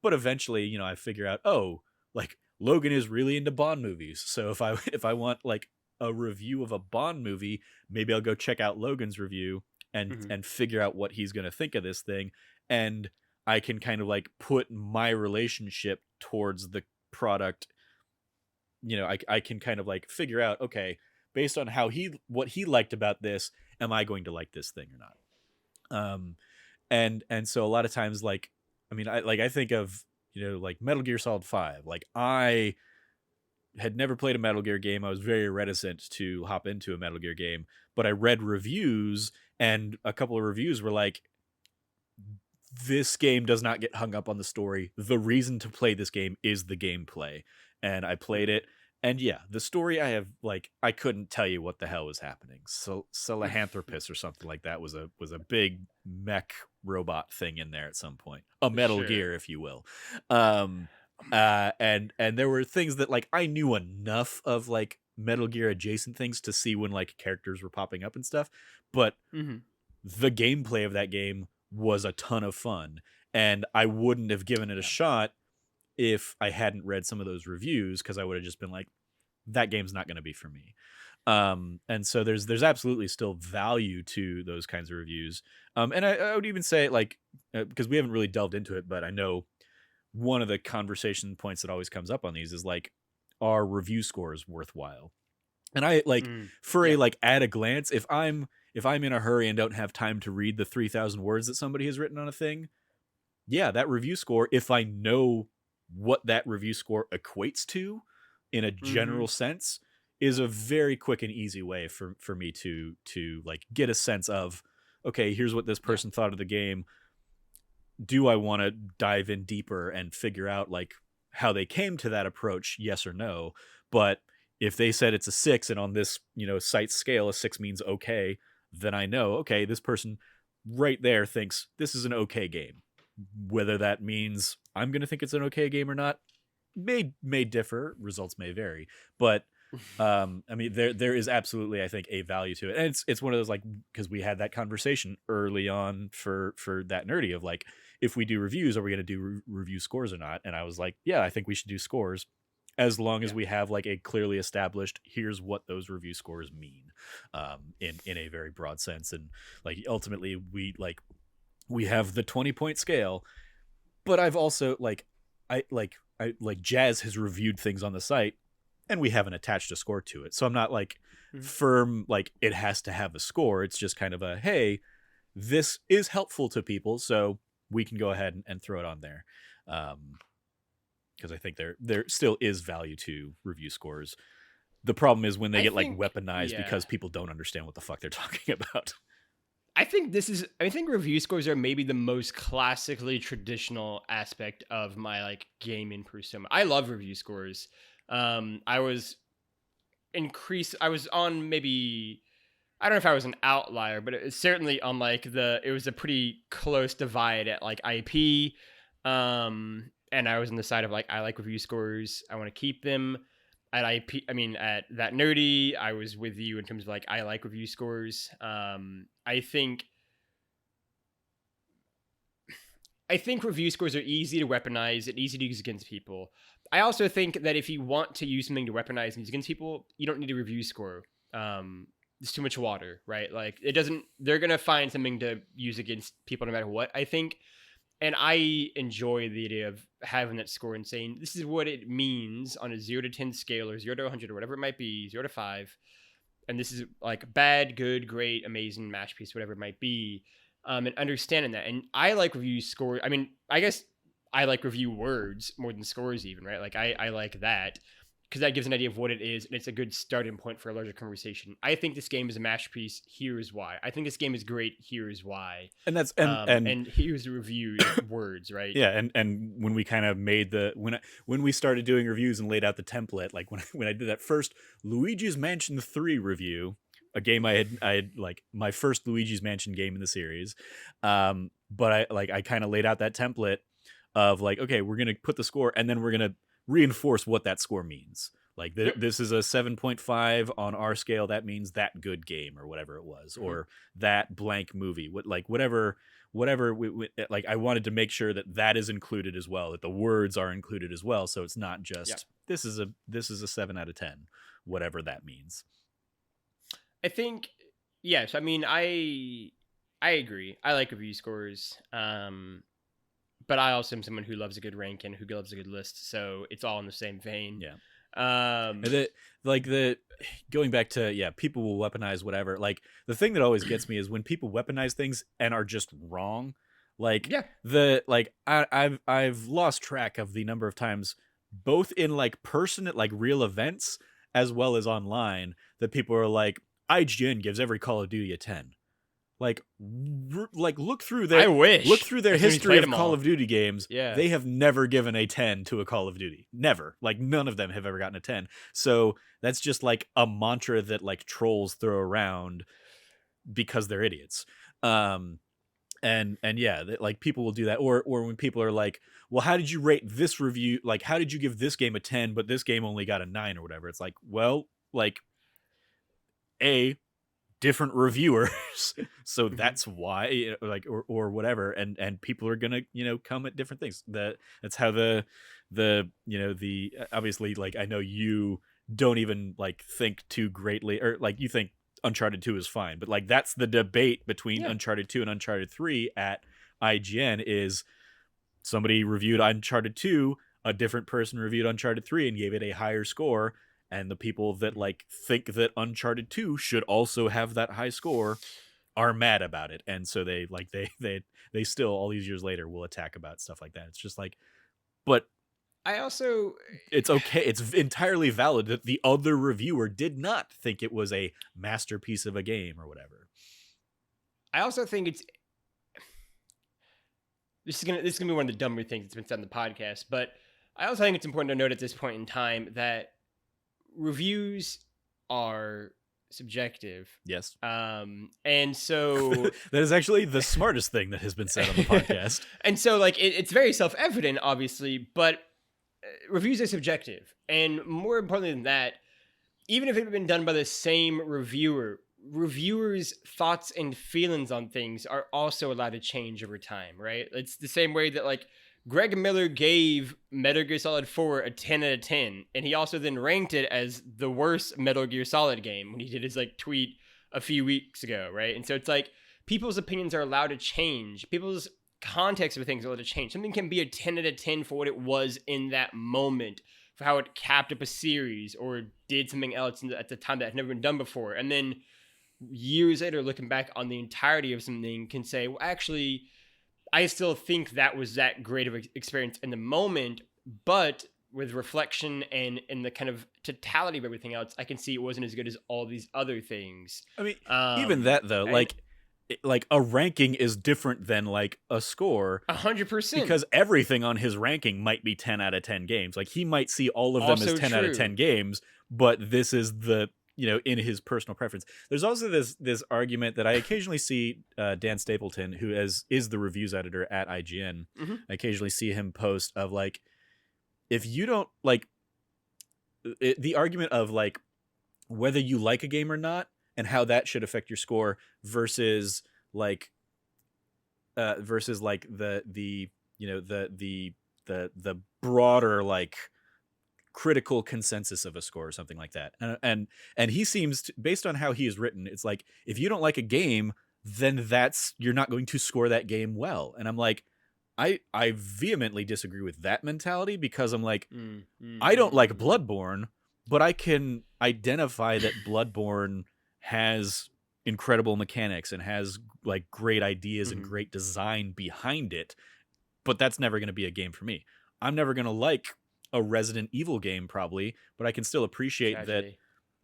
but eventually, I figure out, oh, like Logan is really into Bond movies. So if I want like a review of a Bond movie, maybe I'll go check out Logan's review and figure out what he's going to think of this thing. And I can kind of like put my relationship towards the product. I can kind of like figure out, okay, based on what he liked about this, am I going to like this thing or not? And so a lot of times, like, I mean, I think of, like Metal Gear Solid 5. Like, I had never played a Metal Gear game. I was very reticent to hop into a Metal Gear game, but I read reviews, and a couple of reviews were like, this game does not get hung up on the story. The reason to play this game is the gameplay. And I played it, and the story, I couldn't tell you what the hell was happening. So Sahelanthropus or something like that was a big mech robot thing in there at some point. A Metal Gear, if you will. And there were things that like I knew enough of like Metal Gear adjacent things to see when like characters were popping up and stuff, but the gameplay of that game was a ton of fun, and I wouldn't have given it a shot if I hadn't read some of those reviews, because I would have just been like, that game's not going to be for me. And so there's absolutely still value to those kinds of reviews. And I would even say, like, because we haven't really delved into it, but I know one of the conversation points that always comes up on these is like, are review scores worthwhile? And I like for a like at a glance, if I'm in a hurry and don't have time to read the 3,000 words that somebody has written on a thing, yeah, that review score, if I know what that review score equates to in a general sense, is a very quick and easy way for me to like get a sense of, okay, here's what this person thought of the game. Do I want to dive in deeper and figure out like how they came to that approach? Yes or no. But if they said it's a 6 and on this, site scale, a 6 means okay, then I know, okay, this person right there thinks this is an okay game. Whether that means I'm going to think it's an okay game or not may differ. Results may vary. But I mean, there is absolutely, I think, a value to it. And it's one of those, like, because we had that conversation early on for that nerdy of like, if we do reviews, are we going to do review scores or not? And I was like, yeah, I think we should do scores, as long as we have like a clearly established, here's what those review scores mean, in a very broad sense. And like, ultimately we have the 20-point scale, but I've also I Jazz has reviewed things on the site and we haven't attached a score to it. So I'm not like firm, like it has to have a score. It's just kind of a, hey, this is helpful to people, so we can go ahead and throw it on there. Because I think there still is value to review scores. The problem is when they get like weaponized because people don't understand what the fuck they're talking about. I think review scores are maybe the most classically traditional aspect of my like gaming persona. I love review scores. I was on maybe, I don't know if I was an outlier, but it was certainly on like it was a pretty close divide at like IP. And I was on the side of like, I like review scores, I want to keep them. At IP, I mean, at That Nerdy, I was with you in terms of like, I like review scores. I think review scores are easy to weaponize and easy to use against people. I also think that if you want to use something to weaponize and use against people, you don't need a review score. There's too much water, right? Like they're going to find something to use against people no matter what, I think. And I enjoy the idea of having that score and saying, this is what it means on a 0 to 10 scale or 0 to 100 or whatever it might be, 0 to 5. And this is like bad, good, great, amazing, masterpiece, whatever it might be. And understanding that. And I like review scores. I mean, I guess I like review words more than scores even, right? Like I like that because that gives an idea of what it is. And it's a good starting point for a larger conversation. I think this game is a masterpiece. Here's why. I think this game is great. Here's why. And that's, and here's the review words, right? Yeah. And when we kind of made when we started doing reviews and laid out the template, like when I did that first Luigi's Mansion 3 review, a game I had like my first Luigi's Mansion game in the series. But I kind of laid out that template of like, okay, we're going to put the score and then we're going to reinforce what that score means. Like this is a 7.5 on our scale. That means that good game or whatever it was, or that blank movie. Whatever. Like I wanted to make sure that is included as well. That the words are included as well. So it's not just this is a 7 out of 10, whatever that means. I think yes. I mean, I agree. I like review scores. But I also am someone who loves a good rank and who loves a good list, so it's all in the same vein. Yeah. Going back to people will weaponize whatever. Like the thing that always gets me is when people weaponize things and are just wrong. I've lost track of the number of times, both in like person at like real events as well as online, that people are like, IGN gives every Call of Duty a 10. Like look through their history of Call of Duty games. Yeah. They have never given a 10 to a Call of Duty. Never. Like none of them have ever gotten a 10. So that's just like a mantra that like trolls throw around because they're idiots. And like people will do that. Or when people are like, well, how did you rate this review? Like, how did you give this game a 10, but this game only got a 9 or whatever? It's like, well, like different reviewers, so that's why, like, or whatever, and people are gonna, come at different things. That's how the obviously, like, I know you don't even like think too greatly, or like you think Uncharted 2 is fine, but like that's the debate between Uncharted 2 and Uncharted 3 at IGN. Is somebody reviewed Uncharted 2, a different person reviewed Uncharted 3 and gave it a higher score, and the people that like think that Uncharted 2 should also have that high score are mad about it. And so they still, all these years later, will attack about stuff like that. It's just like, but it's okay. It's entirely valid that the other reviewer did not think it was a masterpiece of a game or whatever. I also think this is gonna be one of the dumber things that's been said on the podcast, but I also think it's important to note at this point in time that reviews are subjective. Yes. And so that is actually the smartest thing that has been said on the podcast. And so, like, it's very self-evident, obviously, but reviews are subjective. And more importantly than that, even if it had been done by the same reviewers' thoughts and feelings on things are also allowed to change over time, right? It's the same way that, like, Greg Miller gave Metal Gear Solid 4 a 10 out of 10, and he also then ranked it as the worst Metal Gear Solid game when he did his, like, tweet a few weeks ago, right? And so it's like, people's opinions are allowed to change. People's context of things are allowed to change. Something can be a 10 out of 10 for what it was in that moment, for how it capped up a series or did something else at the time that had never been done before. And then years later, looking back on the entirety of something, can say, well, actually, I still think that was that great of an experience in the moment, but with reflection and in the kind of totality of everything else, I can see it wasn't as good as all these other things. I mean, even that though, like a ranking is different than like a score. 100%. Because everything on his ranking might be 10 out of 10 games. Like he might see all of them also as 10 out of 10 games, but this is the, in his personal preference. There's also this argument that I occasionally see Dan Stapleton, who is the reviews editor at IGN. Mm-hmm. I occasionally see him post of like, if you don't like the argument of like whether you like a game or not and how that should affect your score versus like the broader like critical consensus of a score or something like that. And he seems to, based on how he is written, it's like, if you don't like a game, then you're not going to score that game well. And I'm like, I vehemently disagree with that mentality, because I'm like, I don't like Bloodborne, but I can identify that Bloodborne has incredible mechanics and has like great ideas and great design behind it, but that's never going to be a game for me. I'm never going to like a Resident Evil game probably, but I can still appreciate that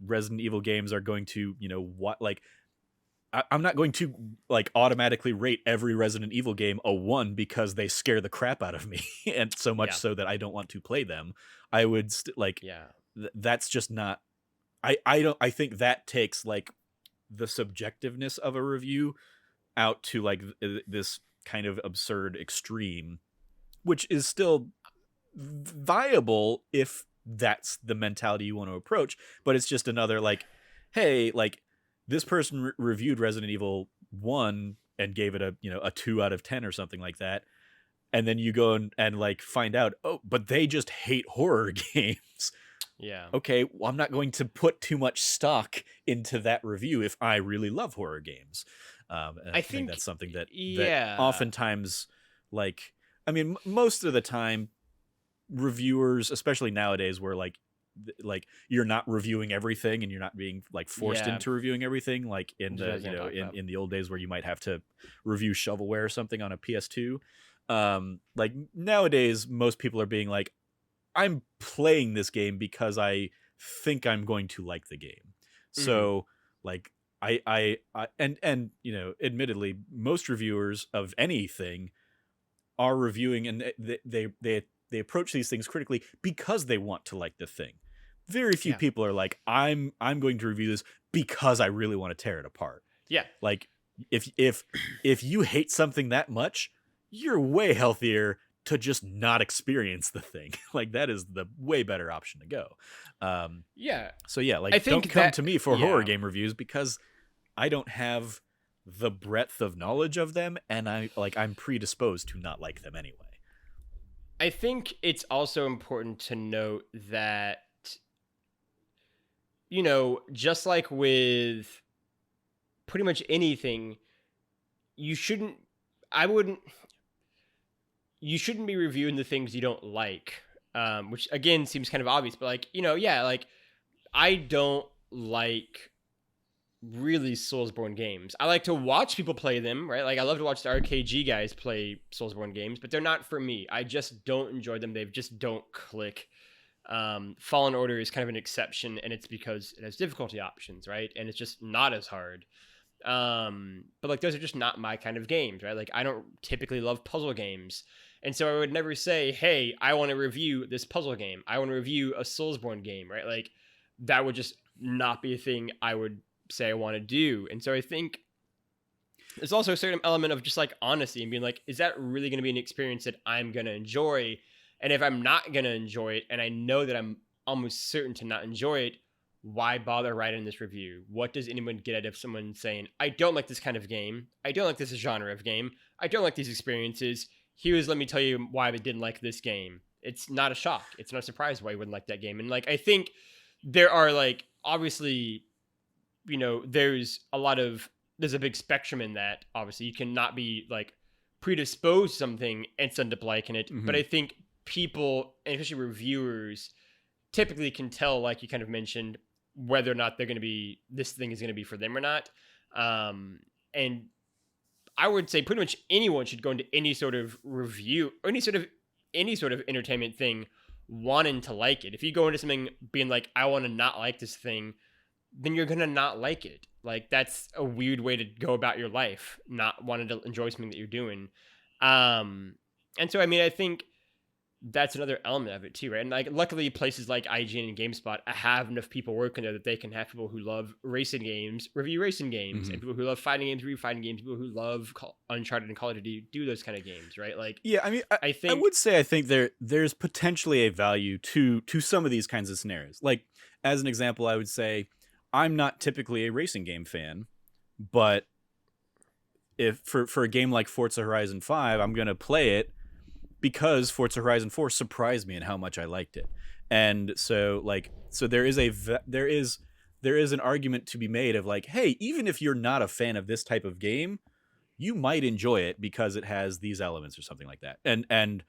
Resident Evil games are going to, I'm not going to like automatically rate every Resident Evil game a 1 because they scare the crap out of me and so much so that I don't want to play them. I would that's just not, I think that takes like the subjectiveness of a review out to like this kind of absurd extreme, which is still viable if that's the mentality you want to approach. But it's just another like, hey, like this person reviewed Resident Evil 1 and gave it a 2 out of 10 or something like that. And then you go and like find out, oh, but they just hate horror games. Yeah. Okay, well, I'm not going to put too much stock into that review if I really love horror games. I think that's something that oftentimes, like, I mean, most of the time, reviewers, especially nowadays, where like you're not reviewing everything and you're not being like forced into reviewing everything, like in the in the old days where you might have to review shovelware or something on a PS2. Like nowadays, most people are being like, I'm playing this game because I think I'm going to like the game. So like I admittedly, most reviewers of anything are reviewing and they approach these things critically because they want to like the thing. Very few people are like, I'm going to review this because I really want to tear it apart. Yeah. Like if you hate something that much, you're way healthier to just not experience the thing. Like, that is the way better option to go. Yeah. So yeah, I like, think don't come that- to me for yeah. horror game reviews, because I don't have the breadth of knowledge of them, and I'm predisposed to not like them anyway. I think it's also important to note that, you know, just like with pretty much anything, you shouldn't be reviewing the things you don't like, which again seems kind of obvious, but like, you know, yeah, like I don't like really Soulsborne games. I like to watch people play them, right? Like I love to watch the RKG guys play Soulsborne games, but they're not for me. I just don't enjoy them. They just don't click. Fallen Order is kind of an exception, and it's because it has difficulty options, right? And it's just not as hard. But like those are just not my kind of games, right? Like I don't typically love puzzle games. And so I would never say, hey, I want to review this puzzle game. I want to review a Soulsborne game, right? Like that would just not be a thing I would say I want to do. And so I think there's also a certain element of just like honesty and being like, is that really going to be an experience that I'm going to enjoy? And if I'm not going to enjoy it, and I know that I'm almost certain to not enjoy it, why bother writing this review? What does anyone get out of someone saying, I don't like this kind of game. I don't like this genre of game. I don't like these experiences. Let me tell you why I didn't like this game. It's not a shock. It's not a surprise why you wouldn't like that game. And like, I think there are like, obviously, you know, there's a big spectrum in that. Obviously, you cannot be like predisposed to something and end up liking it. Mm-hmm. But I think people, and especially reviewers, typically can tell, like you kind of mentioned, whether or not this thing is going to be for them or not. And I would say pretty much anyone should go into any sort of review or any sort of entertainment thing wanting to like it. If you go into something being like, I want to not like this thing, then you're going to not like it. Like that's a weird way to go about your life, not wanting to enjoy something that you're doing. And so, I mean, I think that's another element of it too, right? And like, luckily places like IGN and GameSpot have enough people working there that they can have people who love racing games review racing games, and people who love fighting games review fighting games, people who love Uncharted and Call of Duty do those kind of games, right? Like, yeah, I mean, I think there's potentially a value to some of these kinds of scenarios. Like, as an example, I would say I'm not typically a racing game fan, but if for a game like Forza Horizon 5, I'm going to play it because Forza Horizon 4 surprised me in how much I liked it. And so there is an argument to be made of like, hey, even if you're not a fan of this type of game, you might enjoy it because it has these elements or something like that. And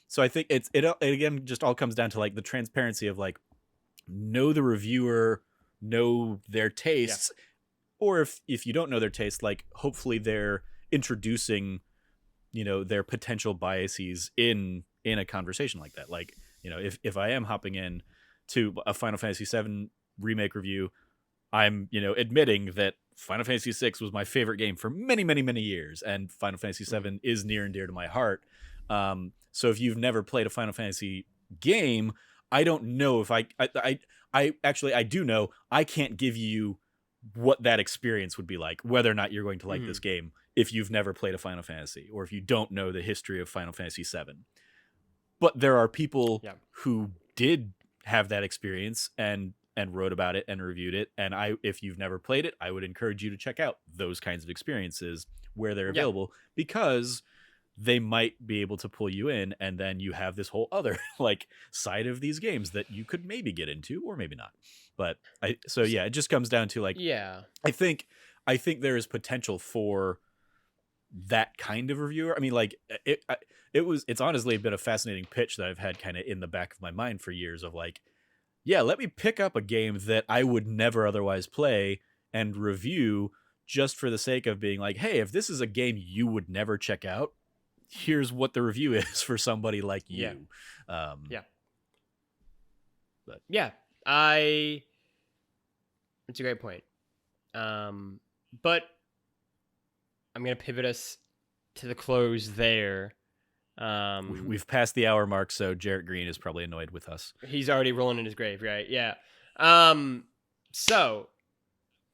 so I think it again just all comes down to like the transparency of like, know the reviewer, know their tastes, or if you don't know their taste, like hopefully they're introducing, you know, their potential biases in a conversation like that. Like, you know, if I am hopping in to a Final Fantasy VII remake review, I'm, you know, admitting that Final Fantasy VI was my favorite game for many, many, many years, and Final Fantasy VII is near and dear to my heart. So if you've never played a Final Fantasy game, I don't know if I actually I do know I can't give you what that experience would be like, whether or not you're going to like this game if you've never played a Final Fantasy or if you don't know the history of Final Fantasy VII. But there are people who did have that experience and wrote about it and reviewed it. And if you've never played it, I would encourage you to check out those kinds of experiences where they're available, because they might be able to pull you in, and then you have this whole other like side of these games that you could maybe get into or maybe not. But it just comes down to like, I think there is potential for that kind of reviewer. I mean, like it's honestly been a fascinating pitch that I've had kind of in the back of my mind for years of like, yeah, let me pick up a game that I would never otherwise play and review just for the sake of being like, hey, if this is a game you would never check out, here's what the review is for somebody like you. It's a great point. But I'm going to pivot us to the close there. We've passed the hour mark, so Jarrett Green is probably annoyed with us. He's already rolling in his grave, right? Yeah. So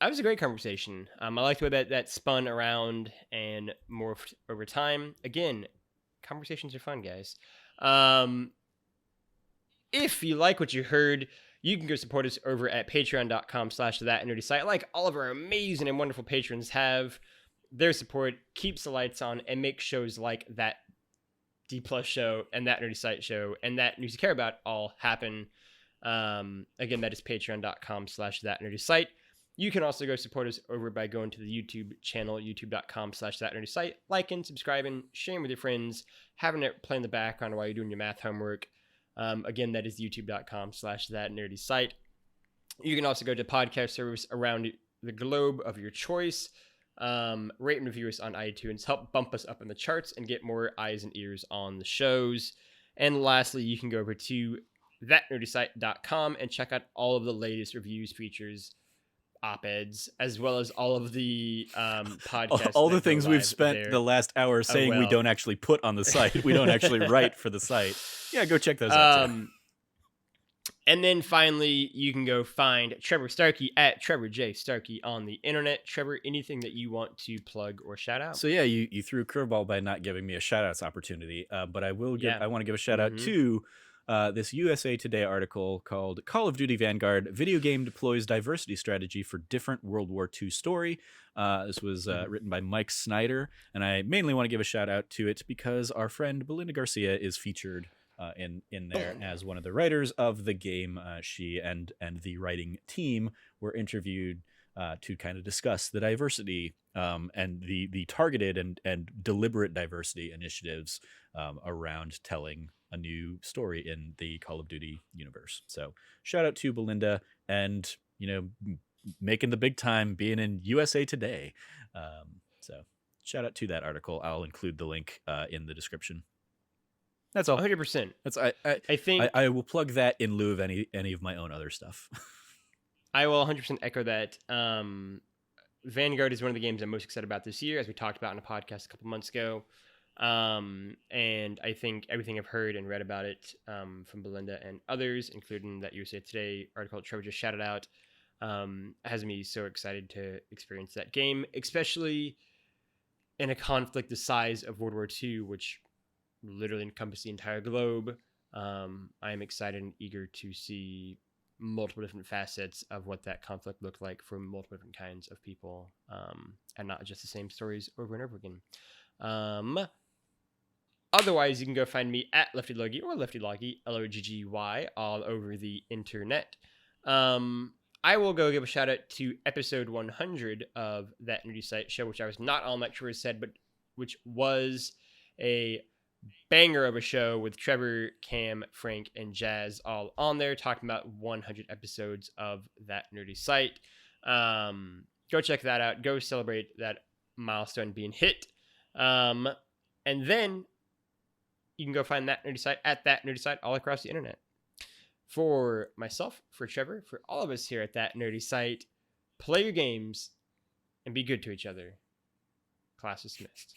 that was a great conversation. I liked the way that spun around and morphed over time. Again, Conversations are fun, guys. If you like what you heard, you can go support us over at patreon.com/thatnerdy like all of our amazing and wonderful patrons have. Their support keeps the lights on and makes shows like that D Plus show and that Nerdy Site show and that News You Care About all happen. Again, that is patreon.com/thatnerdy. You can also go support us over by going to the YouTube channel, youtube.com/thatnerdy, liking, subscribing, sharing with your friends, having it play in the background while you're doing your math homework. Again, that is youtube.com/thatnerdy. You can also go to podcast service around the globe of your choice. Rate and review us on iTunes. Help bump us up in the charts and get more eyes and ears on the shows. And lastly, you can go over to thatnerdysite.com and check out all of the latest reviews, features, op-eds, as well as all of the podcasts. All the things we've spent the last hour saying we don't actually put on the site. We don't actually write for the site. Yeah, go check those out too. And then finally, you can go find Trevor Starkey at Trevor J. Starkey on the internet. Trevor, anything that you want to plug or shout out? So yeah, you threw a curveball by not giving me a shout outs opportunity, but I will give. I want to give a shout out to this USA Today article called "Call of Duty Vanguard: Video Game Deploys Diversity Strategy for Different World War II Story." This was written by Mike Snider, and I mainly want to give a shout out to it because our friend Belinda Garcia is featured in there as one of the writers of the game. She and the writing team were interviewed to kind of discuss the diversity and the targeted and deliberate diversity initiatives around telling a new story in the Call of Duty universe. So shout out to Belinda and, making the big time, being in USA Today. So shout out to that article. I'll include the link in the description. That's all. 100%. That's I think I will plug that in lieu of any of my own other stuff. I will 100% echo that. Vanguard is one of the games I'm most excited about this year, as we talked about in a podcast a couple months ago. And I think everything I've heard and read about it from Belinda and others, including that USA Today article Trevor just shouted out, has me so excited to experience that game, especially in a conflict the size of World War II, which literally encompassed the entire globe. I am excited and eager to see multiple different facets of what that conflict looked like for multiple different kinds of people, and not just the same stories over and over again. Otherwise, you can go find me at Lefty Logie or Lefty Logie, Logggy, all over the internet. I will go give a shout out to episode 100 of That Nerdy Site show, which I was not on, like Trevor said, but which was a banger of a show with Trevor, Cam, Frank, and Jazz all on there talking about 100 episodes of That Nerdy Site. Go check that out. Go celebrate that milestone being hit. And then you can go find That Nerdy Site at That Nerdy Site all across the internet. For myself, for Trevor, for all of us here at That Nerdy Site, play your games and be good to each other. Class dismissed.